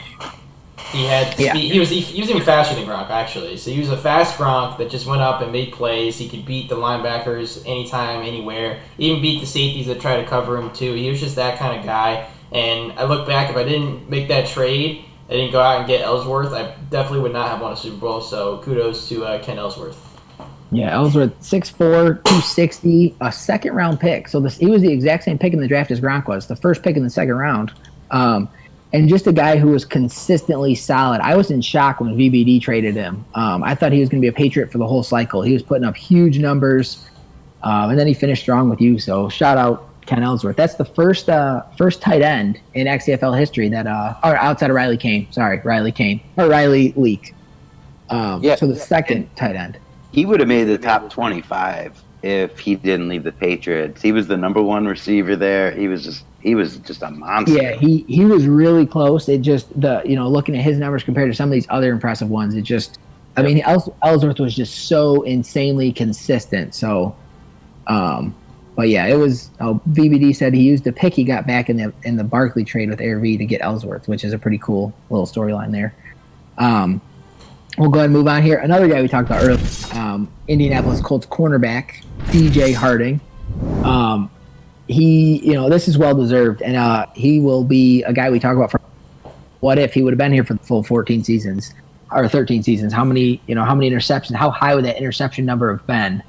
He was even faster than Gronk, actually. So he was a fast Gronk that just went up and made plays. He could beat the linebackers anytime, anywhere. Even beat the safeties that try to cover him, too. He was just that kind of guy. And I look back, if I didn't make that trade, I didn't go out and get Ellsworth, I definitely would not have won a Super Bowl. So kudos to Ken Ellsworth. Yeah, Ellsworth, 6'4", 260, a second-round pick. So he was the exact same pick in the draft as Gronk was, the first pick in the second round. And just a guy who was consistently solid. I was in shock when VBD traded him. I thought he was going to be a Patriot for the whole cycle. He was putting up huge numbers, and then he finished strong with you. So shout out Ken Ellsworth. That's the first tight end in XCFL history that, or outside of Riley Leak. So the second tight end. He would have made the top 25 if he didn't leave the Patriots. He was the number 1 receiver there. He was just a monster. Yeah, he was really close. It just looking at his numbers compared to some of these other impressive ones, it just Ellsworth was just so insanely consistent. So, but yeah, it was. VBD said he used the pick he got back in the Barkley trade with Air V to get Ellsworth, which is a pretty cool little storyline there. We'll go ahead and move on here. Another guy we talked about earlier, Indianapolis Colts cornerback DJ Harding. This is well deserved, and he will be a guy we talk about. What if he would have been here for the full 14 seasons or 13 seasons? How many interceptions? How high would that interception number have been?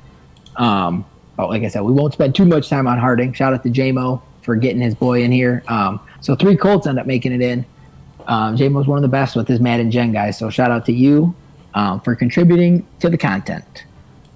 But like I said, we won't spend too much time on Harding. Shout out to JMO for getting his boy in here. So 3 Colts end up making it in. JMO's one of the best with his Madden Gen guys. So shout out to you for contributing to the content.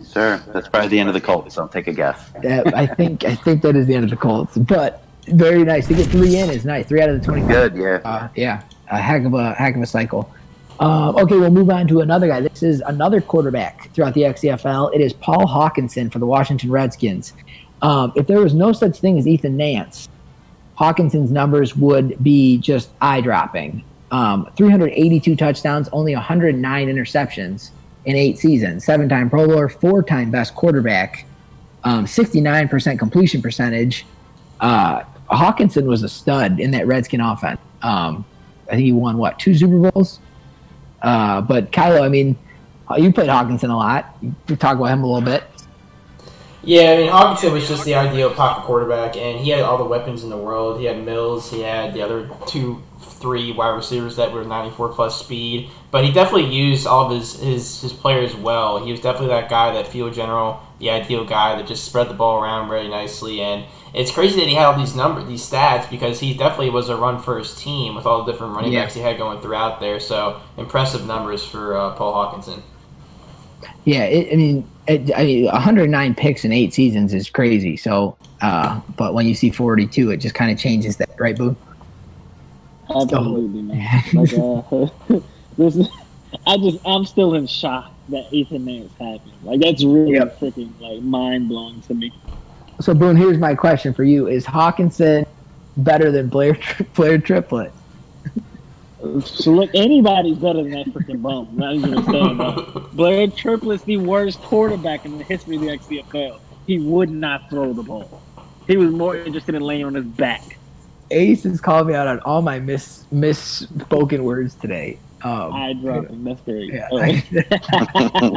Sir, that's probably the end of the Colts. I'll take a guess. I think that is the end of the Colts. But very nice to get 3 in is nice. 3 out of the 25. Good, yeah. Yeah, a heck of a cycle. Okay, we'll move on to another guy. This is another quarterback throughout the XCFL. It is Paul Hawkinson for the Washington Redskins. If there was no such thing as Ethan Nance, Hawkinson's numbers would be just eye-dropping. 382 touchdowns, only 109 interceptions in 8 seasons. 7-time Pro Bowler, 4-time best quarterback, 69% completion percentage. Hawkinson was a stud in that Redskin offense. I think he won, 2 Super Bowls? But Kylo, I mean, you played Hawkinson a lot. You talk about him a little bit. Yeah, I mean, Hawkinson was just the ideal pocket quarterback, and he had all the weapons in the world. He had Mills, he had the other 2-3 wide receivers that were 94-plus speed, but he definitely used all of his players well. He was definitely that guy, that field general, the ideal guy that just spread the ball around very nicely, and it's crazy that he had all these stats, because he definitely was a run-first team with all the different running backs he had going throughout there, so impressive numbers for Paul Hawkinson. Yeah, 109 picks in 8 seasons is crazy. So, but when you see 42, it just kind of changes that, right, Boo? Absolutely, man. I'm still in shock that Ethan Nance happened. Like, that's really freaking mind blowing to me. So, Boone, here's my question for you: is Hawkinson better than Blair Triplett? So look, anybody's better than that freaking bum. I'm not even gonna say that. Blair Triplett's the worst quarterback in the history of the XCFL. He would not throw the ball. He was more interested in laying on his back. Ace has called me out on all my misspoken words today. Eye dropping. That's great. Yeah,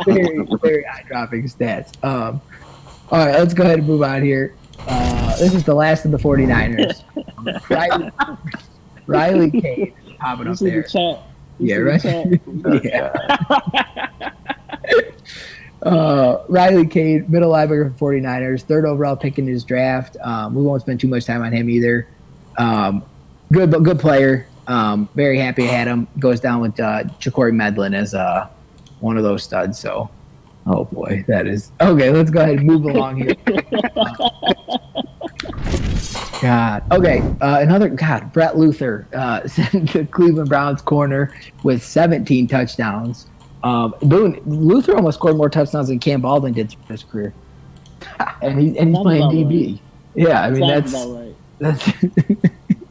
very, very eye dropping stats. All right, let's go ahead and move on here. This is the last of the 49ers. Riley Cade. Popping up there. Yeah, right. Riley Cade, middle linebacker for 49ers, 3rd overall pick in his draft. We won't spend too much time on him either. Good player. Very happy I had him. Goes down with Ja'Cory Medlin as one of those studs. So, oh boy, that is okay. Let's go ahead and move along here. God. Okay. Brett Luther, the Cleveland Browns corner with 17 touchdowns. Boone, Luther almost scored more touchdowns than Cam Baldwin did through his career, and he's playing DB. Right. Yeah, I mean that's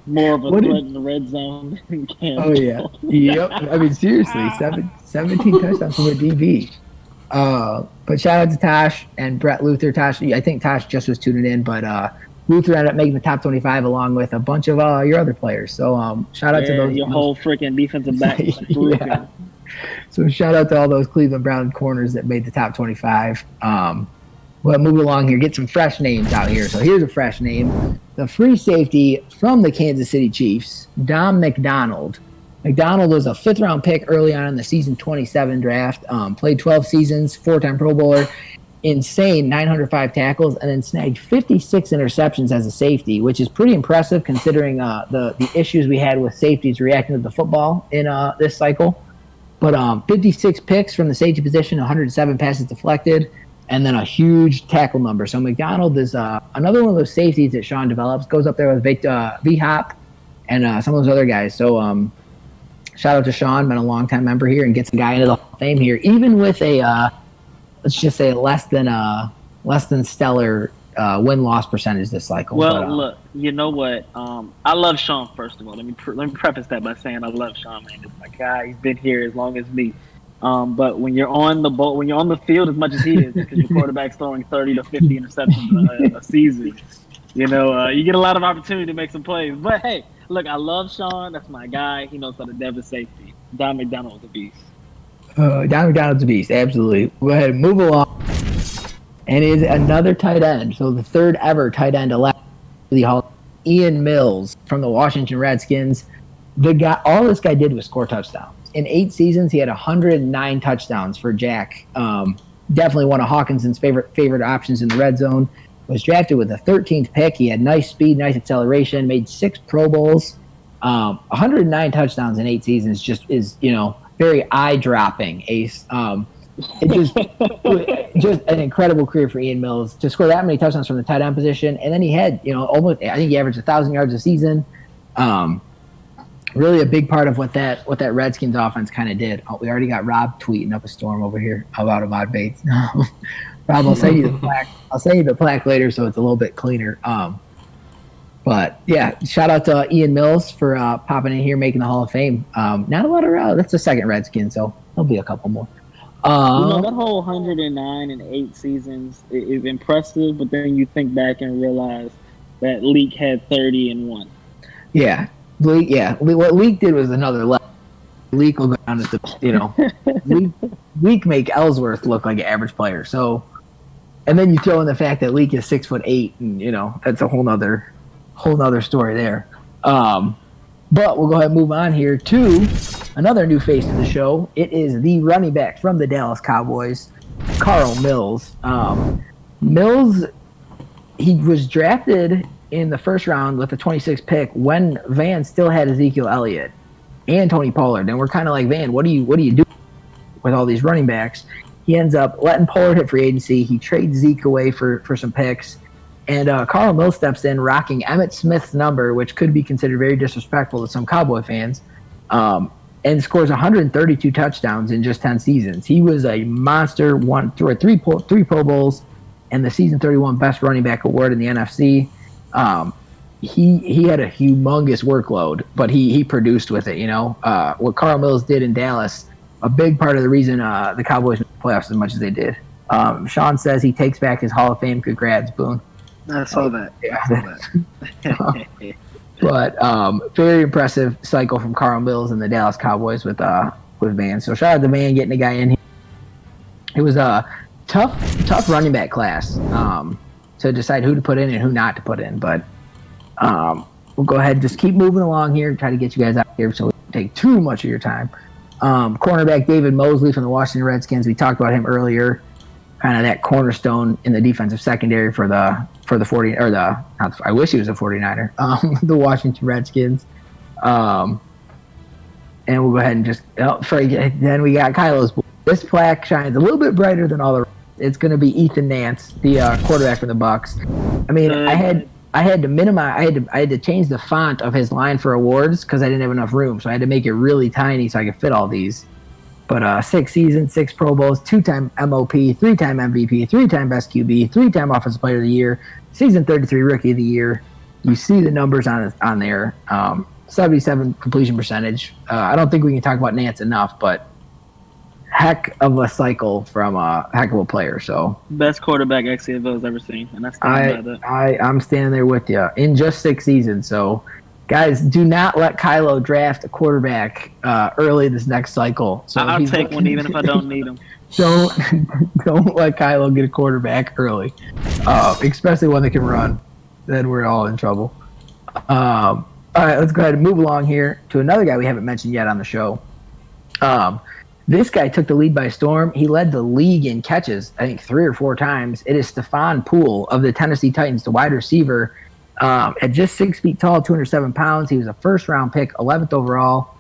more of a threat in the red zone than Cam. Oh yeah, yep. I mean seriously, 17 touchdowns from a DB. But shout out to Tosh and Brett Luther. Tosh, I think Tosh just was tuning in, but Luther ended up making the top 25 along with a bunch of your other players. So shout out to those. Your whole freaking defensive back. Yeah. So shout out to all those Cleveland Brown corners that made the top 25. We'll move along here, get some fresh names out here. So here's a fresh name. The free safety from the Kansas City Chiefs, Dom McDonald. McDonald was a 5th-round pick early on in the season 27 draft. Played 12 seasons, 4-time Pro Bowler. Insane 905 tackles, and then snagged 56 interceptions as a safety, which is pretty impressive considering the issues we had with safeties reacting to the football in this cycle. But 56 picks from the safety position, 107 passes deflected, and then a huge tackle number. So McDonald is another one of those safeties that Sean develops, goes up there with V-Hop and some of those other guys. So shout out to Sean, been a long-time member here, and gets a guy into the Hall of Fame here, even with a let's just say less than stellar win-loss percentage this cycle. Well, look, you know what? I love Sean. First of all, let me preface that by saying I love Sean, man. He's my guy. He's been here as long as me. But when you're on the field as much as he is, because your quarterback's throwing 30 to 50 interceptions a season, you get a lot of opportunity to make some plays. But hey, look, I love Sean. That's my guy. He knows how to dev the safety. Don McDonald's a beast. Don McDonald's a beast, absolutely. Go ahead and move along. And is another tight end. So the 3rd ever tight end elected to the Hall. Ian Mills from the Washington Redskins. All this guy did was score touchdowns. In 8 seasons, he had 109 touchdowns for Jack. Definitely one of Hawkinson's favorite options in the red zone. Was drafted with a 13th pick. He had nice speed, nice acceleration. Made 6 Pro Bowls. 109 touchdowns in 8 seasons is very eye-dropping, Ace. It just an incredible career for Ian Mills to score that many touchdowns from the tight end position, and then he had almost, I think he averaged 1,000 yards a season. Really a big part of what that Redskins offense kind of did. We already got Rob tweeting up a storm over here about Ahmad Bates. Rob, I'll send you the plaque. I'll send you the plaque later so it's a little bit cleaner. But yeah, shout out to Ian Mills for popping in here, making the Hall of Fame. Not a lot of that's the 2nd Redskin, so there'll be a couple more. That whole 109 in 8 seasons is impressive, but then you think back and realize that Leak had 30 and 1. Yeah, Leak. Yeah, what Leak did was another level. Leak will go down as the Leak make Ellsworth look like an average player. So, and then you throw in the fact that Leak is 6'8", and that's a whole nother story there. But we'll go ahead and move on here to another new face to the show. It is the running back from the Dallas Cowboys, Carl Mills. Mills, he was drafted in the first round with the 26th pick when Van still had Ezekiel Elliott and Tony Pollard. And we're kind of like, Van, what do you do with all these running backs? He ends up letting Pollard hit free agency. He trades Zeke away for some picks. And Carl Mills steps in, rocking Emmitt Smith's number, which could be considered very disrespectful to some Cowboy fans, and scores 132 touchdowns in just 10 seasons. He was a monster, won three Pro Bowls, and the season 31 Best Running Back Award in the NFC. He had a humongous workload, but he produced with it. What Carl Mills did in Dallas, a big part of the reason the Cowboys made the playoffs as much as they did. Sean says he takes back his Hall of Fame. Congrats, Boone. I saw that. Yeah. But very impressive cycle from Carl Mills and the Dallas Cowboys with Van. So shout out to Van getting a guy in here. It was a tough running back class to decide who to put in and who not to put in. But we'll go ahead and just keep moving along here, try to get you guys out here so we don't take too much of your time. Cornerback David Mosley from the Washington Redskins. We talked about him earlier. Kind of that cornerstone in the defensive secondary for the 40 or I wish he was a 49er. The Washington Redskins. And we'll go ahead and just then we got Kylo's. This plaque shines a little bit brighter than all the. It's going to be Ethan Nance, the quarterback from the Bucs. I mean, I had to minimize. I had to change the font of his line for awards because I didn't have enough room, so I had to make it really tiny so I could fit all these. But 6 seasons, 6 Pro Bowls, 2-time MOP, 3-time MVP, 3-time Best QB, 3-time Offensive Player of the Year, season 33 Rookie of the Year. You see the numbers on there. 77 completion percentage. I don't think we can talk about Nance enough, but heck of a cycle from a heck of a player. So best quarterback XCFL has ever seen, and that's I'm standing there with you in just 6 seasons. So. Guys, do not let Kylo draft a quarterback early this next cycle. So I'll take one even if I don't need him. Don't let Kylo get a quarterback early, especially one that can run. Then we're all in trouble. All right, let's go ahead and move along here to another guy we haven't mentioned yet on the show. This guy took the lead by storm. He led the league in catches, I think 3 or 4 times. It is Stephon Poole of the Tennessee Titans, the wide receiver. At just 6 feet tall, 207 pounds, he was a first-round pick, 11th overall,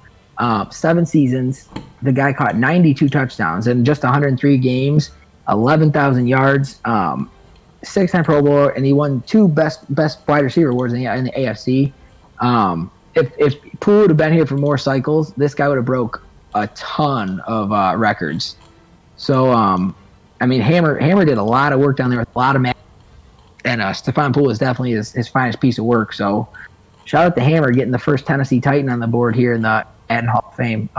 7 seasons. The guy caught 92 touchdowns in just 103 games, 11,000 yards, 6-time Pro Bowler, and he won 2 best wide receiver awards in the AFC. If Poole would have been here for more cycles, this guy would have broke a ton of records. So, I mean, Hammer did a lot of work down there with a lot of matches. And Stephon Poole is definitely his finest piece of work. So shout out to Hammer getting the first Tennessee Titan on the board here in the Madden Hall of Fame.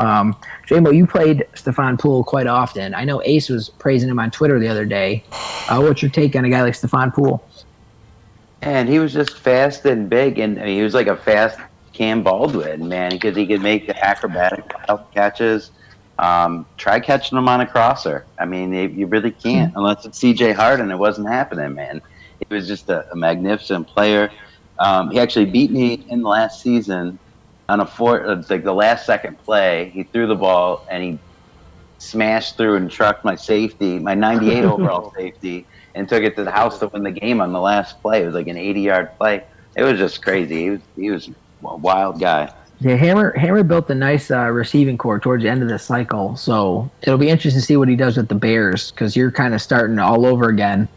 J-Mo, you played Stephon Poole quite often. I know Ace was praising him on Twitter the other day. What's your take on a guy like Stephon Poole? And he was just fast and big, and he was like a fast Cam Baldwin, man, because he could make the acrobatic catches. Try catching him on a crosser. I mean, you really can't unless it's C.J. Harden. It wasn't happening, man. He was just a magnificent player. He actually beat me in the last season on the last second play. He threw the ball and he smashed through and trucked my safety, my 98 overall safety, and took it to the house to win the game on the last play. It was like an 80-yard play. It was just crazy. He was a wild guy. Yeah, Hammer built a nice receiving core towards the end of the cycle. So it'll be interesting to see what he does with the Bears because you're kind of starting all over again.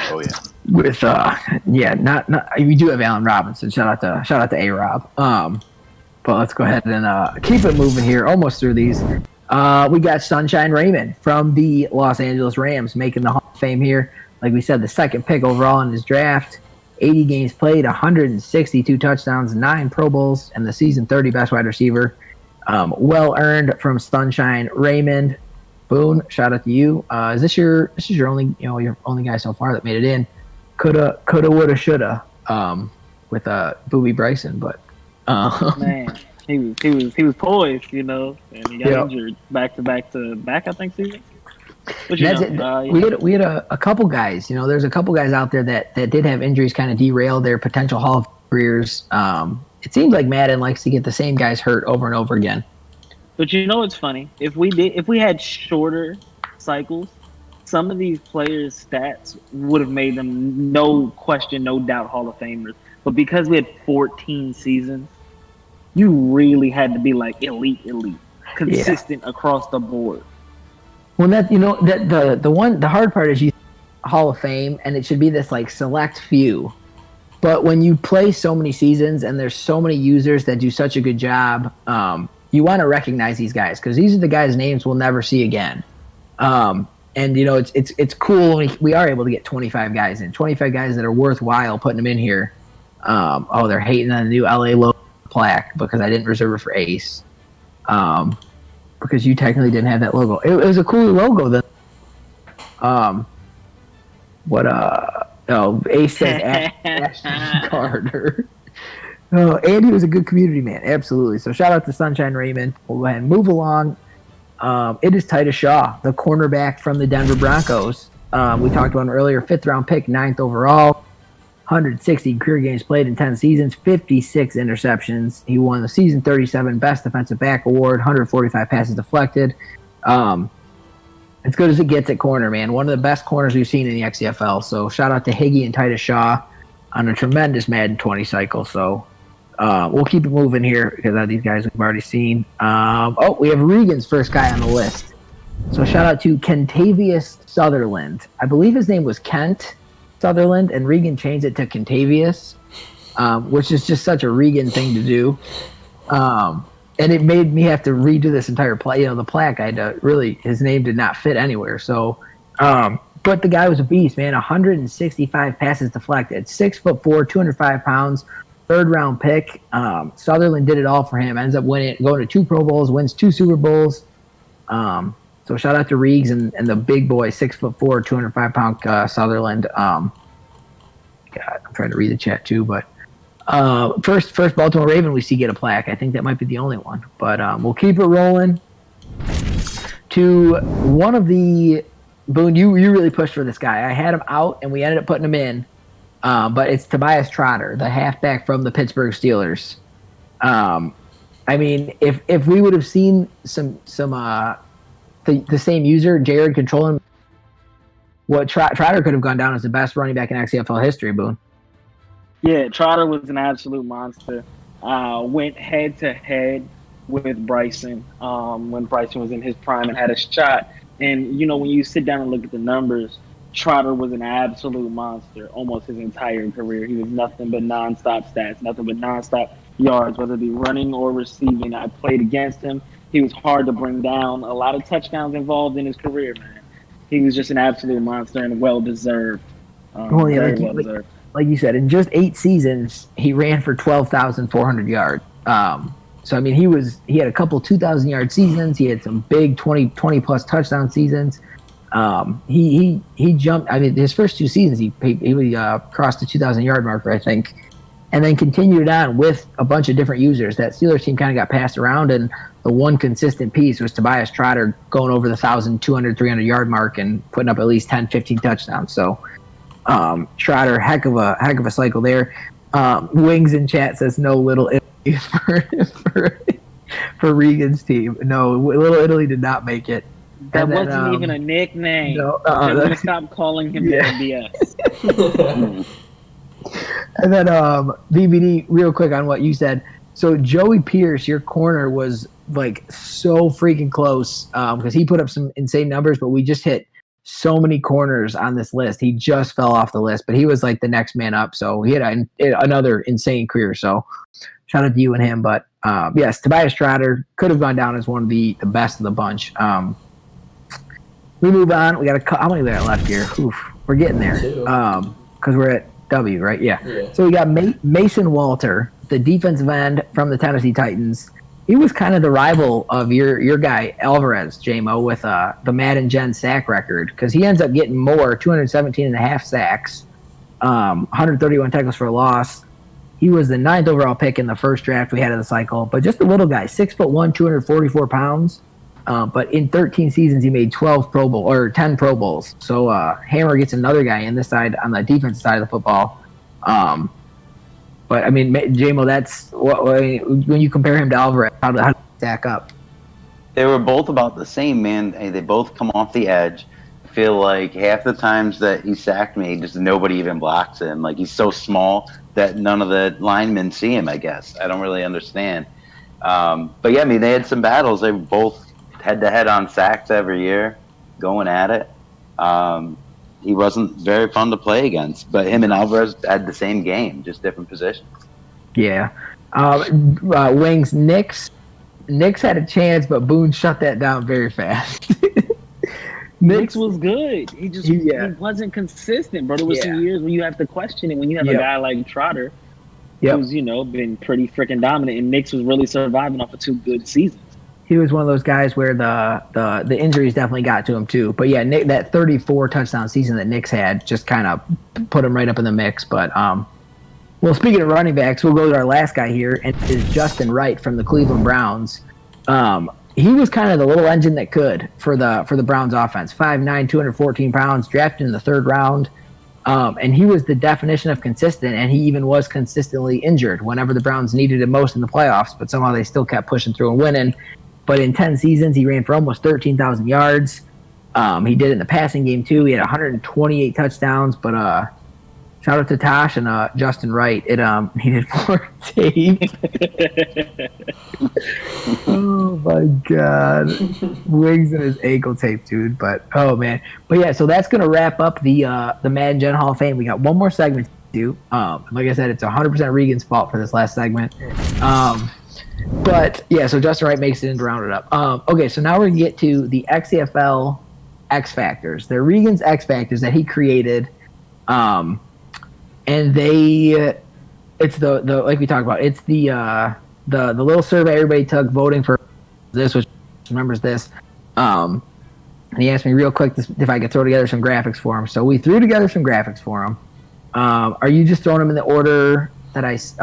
Oh yeah. With not we do have Allen Robinson. Shout out to A-Rob. But let's go ahead and keep it moving here. Almost through these. We got Sunshine Raymond from the Los Angeles Rams making the Hall of Fame here. Like we said, the second pick overall in his draft. 80 games played, 162 touchdowns, 9 Pro Bowls, and the season 30 best wide receiver. Well earned from Sunshine Raymond. Boone, shout out to you. Is this your only your only guy so far that made it in? Coulda, woulda, shoulda. With Boobie Bryson, but man, He was poised, you know, and he got injured back, I think, season. But we had a couple guys. You know, there's a couple guys out there that did have injuries, kind of derail their potential Hall of careers. It seems like Madden likes to get the same guys hurt over and over again. But you know what's funny? If we had shorter cycles, some of these players' stats would have made them, no question, no doubt, Hall of Famers. But because we had 14 seasons, you really had to be like elite, consistent across the board. Well, the hard part is you Hall of Fame, and it should be this like select few. But when you play so many seasons and there's so many users that do such a good job, you want to recognize these guys because these are the guys' names we'll never see again. And you know, it's cool when we are able to get 25 guys in, 25 guys that are worthwhile putting them in here. They're hating on the new LA logo plaque because I didn't reserve it for Ace. Because you technically didn't have that logo. It was a cool logo then. Ace says Ashton Carter. Andy was a good community man, absolutely. So shout out to Sunshine Raymond. We'll go ahead and move along. It is Titus Shaw, the cornerback from the Denver Broncos. We talked about him earlier, 5th round pick, 9th overall, 160 career games played in 10 seasons, 56 interceptions. He won the season 37 Best Defensive Back Award, 145 passes deflected. As good as it gets at corner, man. One of the best corners we've seen in the XCFL. So shout out to Higgy and Titus Shaw on a tremendous Madden 20 cycle. So we'll keep it moving here because these guys we've already seen. We have Regan's first guy on the list. So shout out to Kentavious Sutherland. I believe his name was Kent Sutherland, and Regan changed it to Kentavious, which is just such a Regan thing to do. And it made me have to redo this entire play. You know, the plaque, his name did not fit anywhere. So, but the guy was a beast, man. 165 passes deflected, 6'4", 205 pounds, 3rd round pick. Sutherland did it all for him. Ends up going to 2 Pro Bowls, wins 2 Super Bowls. So shout out to Reegs and the big boy, 6'4", 205 pound Sutherland. God, I'm trying to read the chat too, but first Baltimore Raven we see get a plaque. I think that might be the only one, but we'll keep it rolling to one of the Boone. You really pushed for this guy. I had him out, and we ended up putting him in. But it's Tobias Trotter, the halfback from the Pittsburgh Steelers. I mean, if we would have seen the same user, Jared, controlling what Trotter could have gone down as the best running back in XCFL history, Boone. Yeah, Trotter was an absolute monster. Went head to head with Bryson when Bryson was in his prime and had a shot. And, you know, when you sit down and look at the numbers, Trotter was an absolute monster almost his entire career. He was nothing but nonstop stats, nothing but nonstop yards, whether it be running or receiving. I played against him. He was hard to bring down. A lot of touchdowns involved in his career, man. He was just an absolute monster and well-desered. Very well-deserved. Like you said, in just 8 seasons, he ran for 12,400 yards. So, I mean, he had a couple 2,000-yard seasons. He had some big 20-plus touchdown seasons. He jumped. I mean, his first 2 seasons, he crossed the 2,000-yard marker, I think, and then continued it on with a bunch of different users. That Steelers team kind of got passed around, and the one consistent piece was Tobias Trotter going over the 1,200, 300-yard mark and putting up at least 10, 15 touchdowns. So, Trotter, heck of a cycle there. Wings in chat says no Little Italy for Regan's team. No, Little Italy did not make it. That wasn't even a nickname. No, I'm going to stop calling him BS. And then BBD, real quick on what you said. So Joey Pierce, your corner, was like so freaking close because he put up some insane numbers, but we just hit so many corners on this list. He just fell off the list, but he was like the next man up. So he had another insane career. So shout out to you and him. But yes, Tobias Trotter could have gone down as one of the best of the bunch. We move on. We got how many we got left here? Oof, we're getting there. Because we're at W, right? Yeah. So we got Mason Walter, the defensive end from the Tennessee Titans. He was kind of the rival of your guy, Alvarez, J-Mo, with the Madden Gen sack record, because he ends up getting more, 217 and a half sacks, 131 tackles for a loss. He was the 9th overall pick in the first draft we had of the cycle, but just a little guy, 6'1", 244 pounds. But in 13 seasons, he made 10 Pro Bowls. So Hammer gets another guy in this side on the defensive side of the football. But I mean, JMO, that's when you compare him to Alvarez, how do they stack up? They were both about the same, man. They both come off the edge. I feel like half the times that he sacked me, just nobody even blocks him. Like, he's so small that none of the linemen see him, I guess. I don't really understand. But yeah, I mean, they had some battles. They were both head-to-head on sacks every year, going at it. He wasn't very fun to play against, but him and Alvarez had the same game, just different positions. Yeah. Wings, Knicks had a chance, but Boone shut that down very fast. Knicks was good. He wasn't consistent, bro. There was some years when you have to question it when you have a guy like Trotter, who's, been pretty freaking dominant, and Knicks was really surviving off of 2 good seasons. He was one of those guys where the injuries definitely got to him too. But yeah, Nick, that 34 touchdown season that Knicks had just kind of put him right up in the mix. But well, speaking of running backs, we'll go to our last guy here, and it is Justin Wright from the Cleveland Browns. He was kind of the little engine that could for the Browns offense. 5'9", 214 pounds, drafted in the 3rd round. And he was the definition of consistent, and he even was consistently injured whenever the Browns needed him most in the playoffs, but somehow they still kept pushing through and winning. But in 10 seasons, he ran for almost 13,000 yards. He did it in the passing game, too. He had 128 touchdowns, but shout out to Tosh and Justin Wright. It needed more tape. Oh, my God. Wings and his ankle tape, dude. But, oh, man. But, yeah, so that's going to wrap up the Madden Gen Hall of Fame. We got one more segment to do. Like I said, it's 100% Regan's fault for this last segment. But, yeah, so Justin Wright makes it in to round it up. Okay, so now we're going to get to the XCFL X Factors. They're Regan's X Factors that he created. And it's the like we talked about, it's the little survey everybody took voting for this, which remembers this. And he asked me real quick if I could throw together some graphics for him. So we threw together some graphics for him. Are you just throwing them in the order that I sent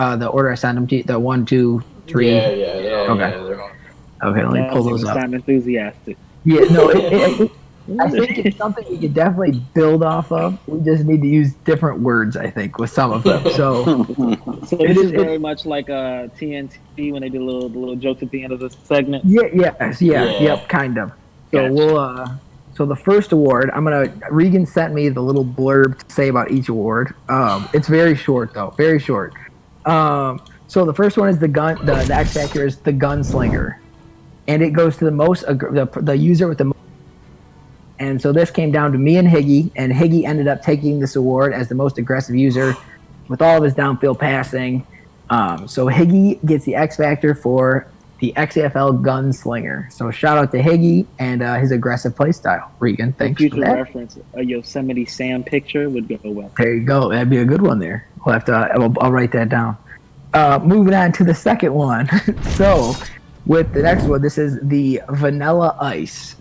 them to? The 1, 2, 3. Yeah. Okay, let me pull those up. I'm enthusiastic. Yeah, no, I think it's something we could definitely build off of. We just need to use different words, I think, with some of them. So it is very much like TNT when they did the little jokes at the end of the segment. Yep, kind of. So gotcha. So the first award, Regan sent me the little blurb to say about each award. It's very short though, very short. So the first one is the X Factor is the gunslinger, and it goes to the user with the most. And so this came down to me and Higgy, and Higgy ended up taking this award as the most aggressive user with all of his downfield passing. So Higgy gets the X Factor for the XCFL Gunslinger. So shout out to Higgy and his aggressive play style. Regan, thanks for that. Reference, a Yosemite Sam picture would go well. There you go. That'd be a good one there. We'll have to. I'll write that down. Moving on to the second one. So with the next one, this is the Vanilla Ice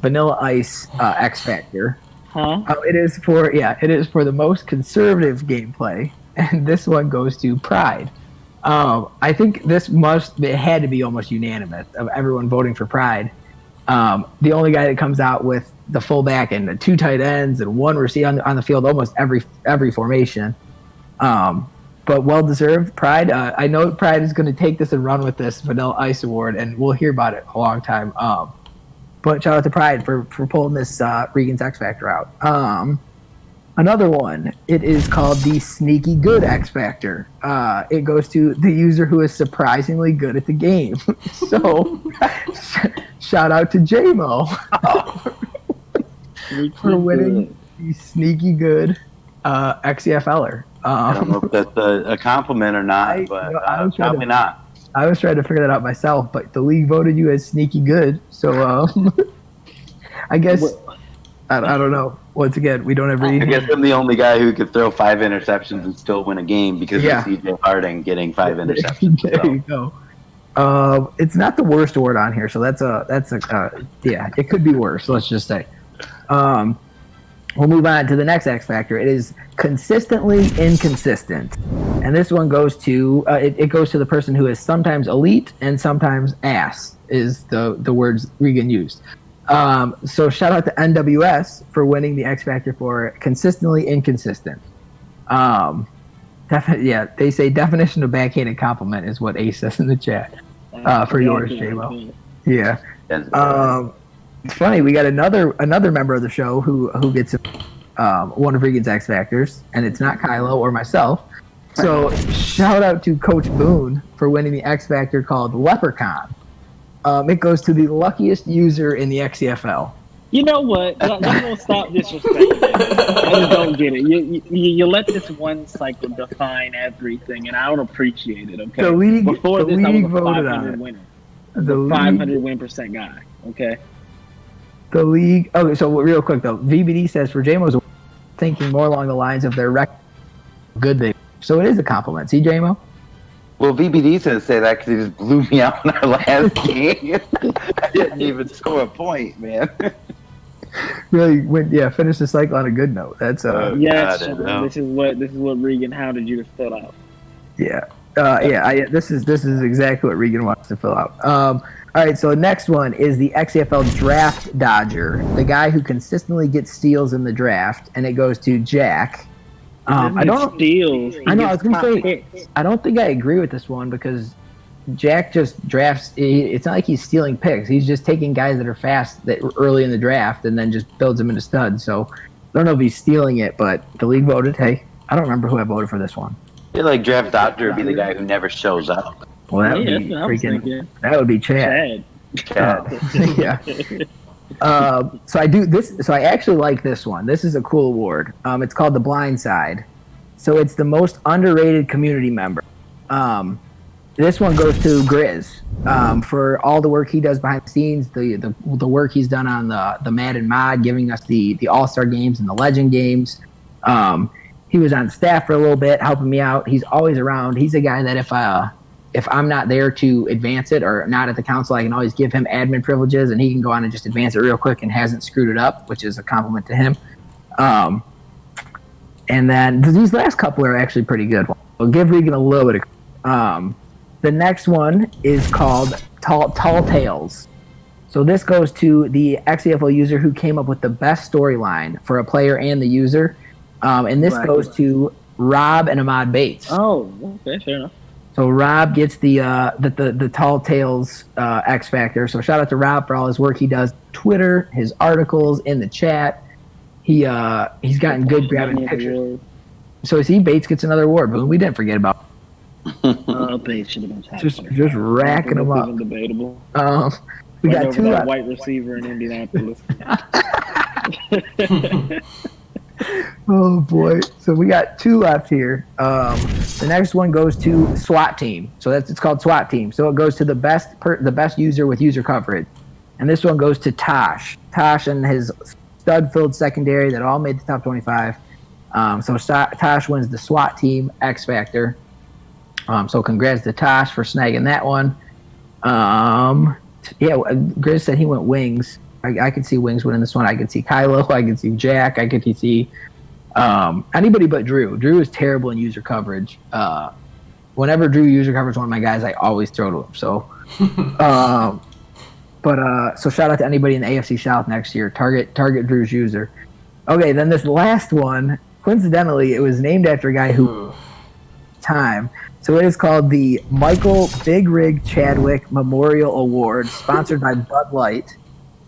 X Factor. Huh? It is for the most conservative gameplay, and this one goes to Pride. I think it had to be almost unanimous of everyone voting for Pride. The only guy that comes out with the fullback and the 2 tight ends and 1 receiver on the field almost every formation. But well-deserved. Pride, I know Pride is going to take this and run with this Vanilla Ice Award, and we'll hear about it a long time. But shout out to Pride for pulling this Regan's X Factor out. Another one, it is called the Sneaky Good X Factor. It goes to the user who is surprisingly good at the game. So, shout out to JMO for winning the Sneaky Good XCFLer. I don't know if that's a compliment or not, but probably not. I was trying to figure that out myself, but the league voted you as Sneaky Good. So, I guess, I don't know. Once again, we don't have I guess I'm the only guy who could throw 5 interceptions and still win a game because of CJ Harding getting 5 interceptions. There you go. It's not the worst award on here, so that's a it could be worse. Let's just say. We'll move on to the next X Factor. It is consistently inconsistent. And this one goes to it goes to the person who is sometimes elite and sometimes ass is the words Regan used. So shout out to NWS for winning the X Factor for consistently inconsistent. They say definition of backhanded compliment is what Ace says in the chat for yours, J-Lo. Yeah. It's funny, we got another member of the show who gets one of Regan's X Factors, and it's not Kylo or myself. So shout out to Coach Boone for winning the X Factor called Leprechaun. It goes to the luckiest user in the XCFL. You know what? I'm gonna stop disrespecting it. I just don't get it. You let this one cycle define everything, and I don't appreciate it. Okay. The league Before this, I was a 500 winner. The 500 win percent guy. Okay. The league. Okay, so real quick though, VBD says for JMO's thinking more along the lines of their record, good they. So it is a compliment. See, JMO? Well, VBD's going to say that because he just blew me out in our last game. I didn't even score a point, man. Really finish the cycle on a good note. That's yes. This is what Regan hounded you to fill out. Yeah. This is exactly what Regan wants to fill out. All right, so the next one is the XCFL Draft Dodger, the guy who consistently gets steals in the draft, and it goes to Jack. I don't steals. I know. I was gonna say I don't think I agree with this one because Jack just drafts. It's not like he's stealing picks. He's just taking guys that are fast that early in the draft and then just builds them into studs. So I don't know if he's stealing it, but the league voted. Hey, I don't remember who I voted for this one. I feel like Draft Doctor would be the guy who never shows up. Well, that would be freaking. That would be Chad. Yeah. So I do this. So I actually like this one. This is a cool award. It's called the Blind Side. So it's the most underrated community member. This one goes to Grizz for all the work he does behind the scenes, the work he's done on the Madden mod, giving us the All-Star games and the Legend games. He was on staff for a little bit, helping me out. He's always around. He's a guy that if I'm not there to advance it or not at the council, I can always give him admin privileges, and he can go on and just advance it real quick and hasn't screwed it up, which is a compliment to him. And then these last couple are actually pretty good. I'll give Regan a little bit of the next one is called Tall Tales. So this goes to the XCFL user who came up with the best storyline for a player and the user. And this goes to Rob and Ahmad Bates. Oh, okay, fair enough. So Rob gets the Tall Tales X Factor. So shout out to Rob for all his work he does, Twitter, his articles, in the chat. He's gotten good grabbing pictures. So see, Bates gets another award. Boom, we didn't forget about. Bates should have been just racking them up. Debatable. We got two white receiver in Indianapolis. Oh boy! So we got two left here. The next one goes to SWAT team. So it's called SWAT team. So it goes to the best user with user coverage, and this one goes to Tosh. Tosh and his stud-filled secondary that all made the top 25. So Tosh wins the SWAT team X Factor. So congrats to Tosh for snagging that one. Grizz said he went wings. I could see Wings winning this one. I could see Kylo. I could see Jack. I could see anybody but Drew. Drew is terrible in user coverage. Whenever Drew user covers one of my guys, I always throw to him. So, so shout out to anybody in the AFC South next year. Target Drew's user. Okay, then this last one, coincidentally, it was named after a guy who time. So it is called the Michael Big Rig Chadwick Memorial Award, sponsored by Bud Light.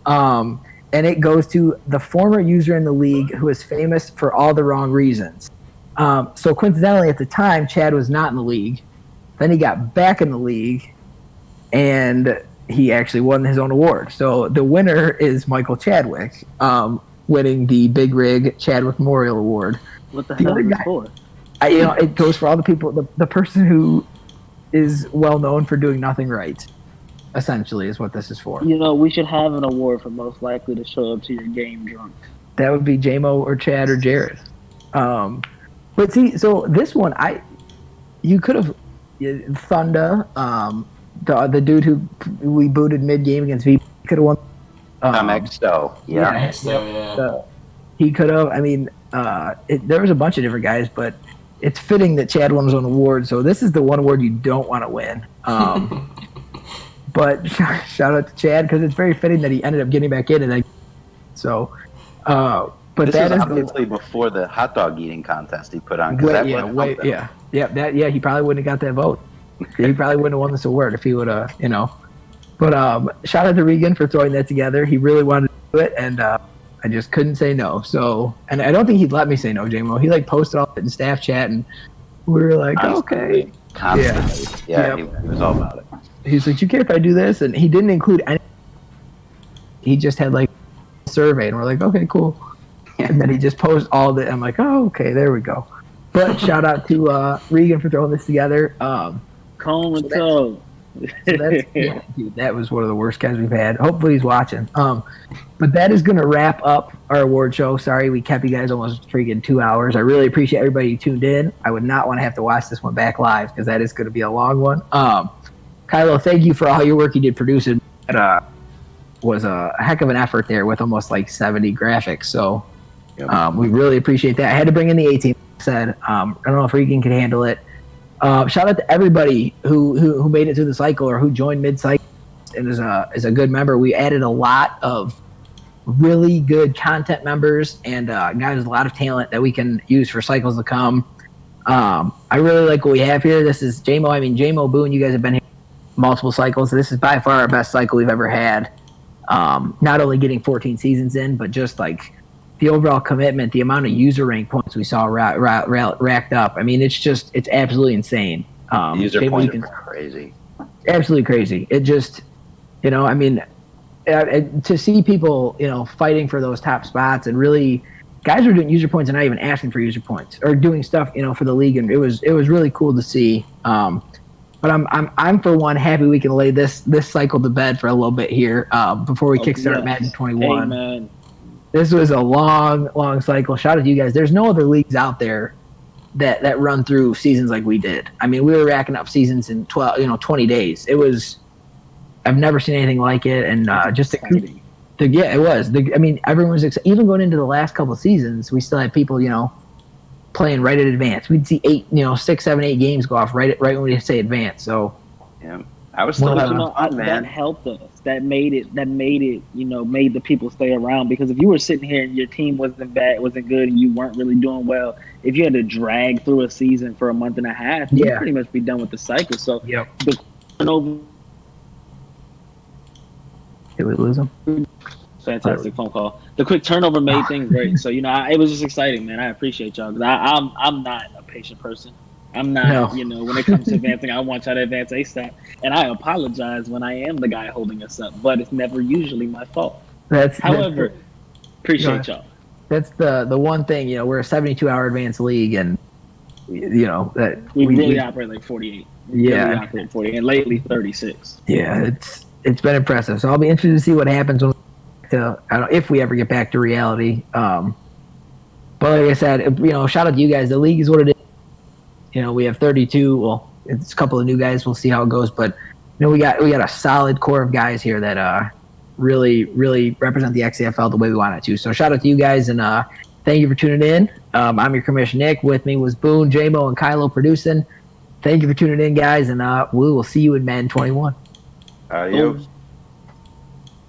And it goes to the former user in the league who is famous for all the wrong reasons. So coincidentally, at the time, Chad was not in the league. Then he got back in the league, and he actually won his own award. So the winner is Michael Chadwick, winning the Big Rig Chadwick Memorial Award. What the hell is it for? It goes for all the people, the person who is well known for doing nothing right. Essentially, is what this is for. We should have an award for most likely to show up to your game drunk. That would be JMO or Chad or Jared. But see, so this one, you could have Thunder, the dude who we booted mid game against VP, could have won. Exto, yeah. He He could have. I mean, there was a bunch of different guys, but it's fitting that Chad won his own award. So this is the one award you don't want to win. But shout out to Chad because it's very fitting that he ended up getting back in. And but this that is is obviously before the hot dog eating contest he put on. He probably wouldn't have got that vote. He probably wouldn't have won this award if he would have, But shout out to Regan for throwing that together. He really wanted to do it, and I just couldn't say no. So, and I don't think he'd let me say no, J-Mo. He posted all it in staff chat, and we were like, okay. Constantly. Yeah, he was all about it. He's like, you care if I do this? And he didn't include any. He just had a survey, and we're like, okay, cool. And then he just posted all the. I'm like, oh, okay, there we go. But shout out to Regan for throwing this together. Dude, that was one of the worst guys we've had. Hopefully he's watching. But that is going to wrap up our award show. Sorry we kept you guys almost freaking 2 hours. I really appreciate everybody who tuned in. I would not want to have to watch this one back live because that is going to be a long one. Kylo, thank you for all your work you did producing. It was a heck of an effort there with almost 70 graphics. So we really appreciate that. I had to bring in the A-team. Said I don't know if Regan can handle it. Shout out to everybody who made it through the cycle or who joined mid-cycle and is a good member. We added a lot of really good content members and guys with a lot of talent that we can use for cycles to come. I really like what we have here. This is J-Mo. I mean, J-Mo, Boone, you guys have been here multiple cycles. This is by far our best cycle we've ever had. Not only getting 14 seasons in, but just the overall commitment, the amount of user rank points we saw racked up. I mean, it's absolutely insane. User points are crazy. Absolutely crazy. It just, I mean, to see people, fighting for those top spots and really, guys are doing user points and not even asking for user points or doing stuff, for the league, and it was really cool to see. But I'm for one happy we can lay this cycle to bed for a little bit here before we kickstart Madden 21. Amen. This was a long cycle. Shout out to you guys. There's no other leagues out there that run through seasons like we did. I mean, we were racking up seasons in 20 days. I've never seen anything like it, and it was. I mean, everyone was even going into the last couple of seasons. We still had people, playing right at advance. We'd see 6, 7, 8 games go off right when we say advance. So yeah. I was still having fun, man. That helped us. That made it. Made the people stay around, because if you were sitting here and your team wasn't good, and you weren't really doing well, if you had to drag through a season for a month and a half, you'd pretty much be done with the cycle. So the turnover. Did we lose him? Fantastic phone call. The quick turnover made things great. So it was just exciting, man. I appreciate y'all, because I'm not a patient person. I'm not, when it comes to advancing, I want y'all to advance ASAP. And I apologize when I am the guy holding us up, but it's never usually my fault. However, appreciate y'all. That's the one thing, we're a 72-hour advanced league, and, that we really operate like 48. We really operate 40, and lately 36. Yeah, it's been impressive. So I'll be interested to see what happens if we ever get back to reality. But like I said, shout out to you guys. The league is what it is. We have 32. Well, it's a couple of new guys. We'll see how it goes. But we got a solid core of guys here that really represent the XCFL the way we want it to. So shout out to you guys, and thank you for tuning in. I'm your commissioner, Nick. With me was Boone, J-Mo, and Kylo producing. Thank you for tuning in, guys, and we will see you in Madden 21. Adios.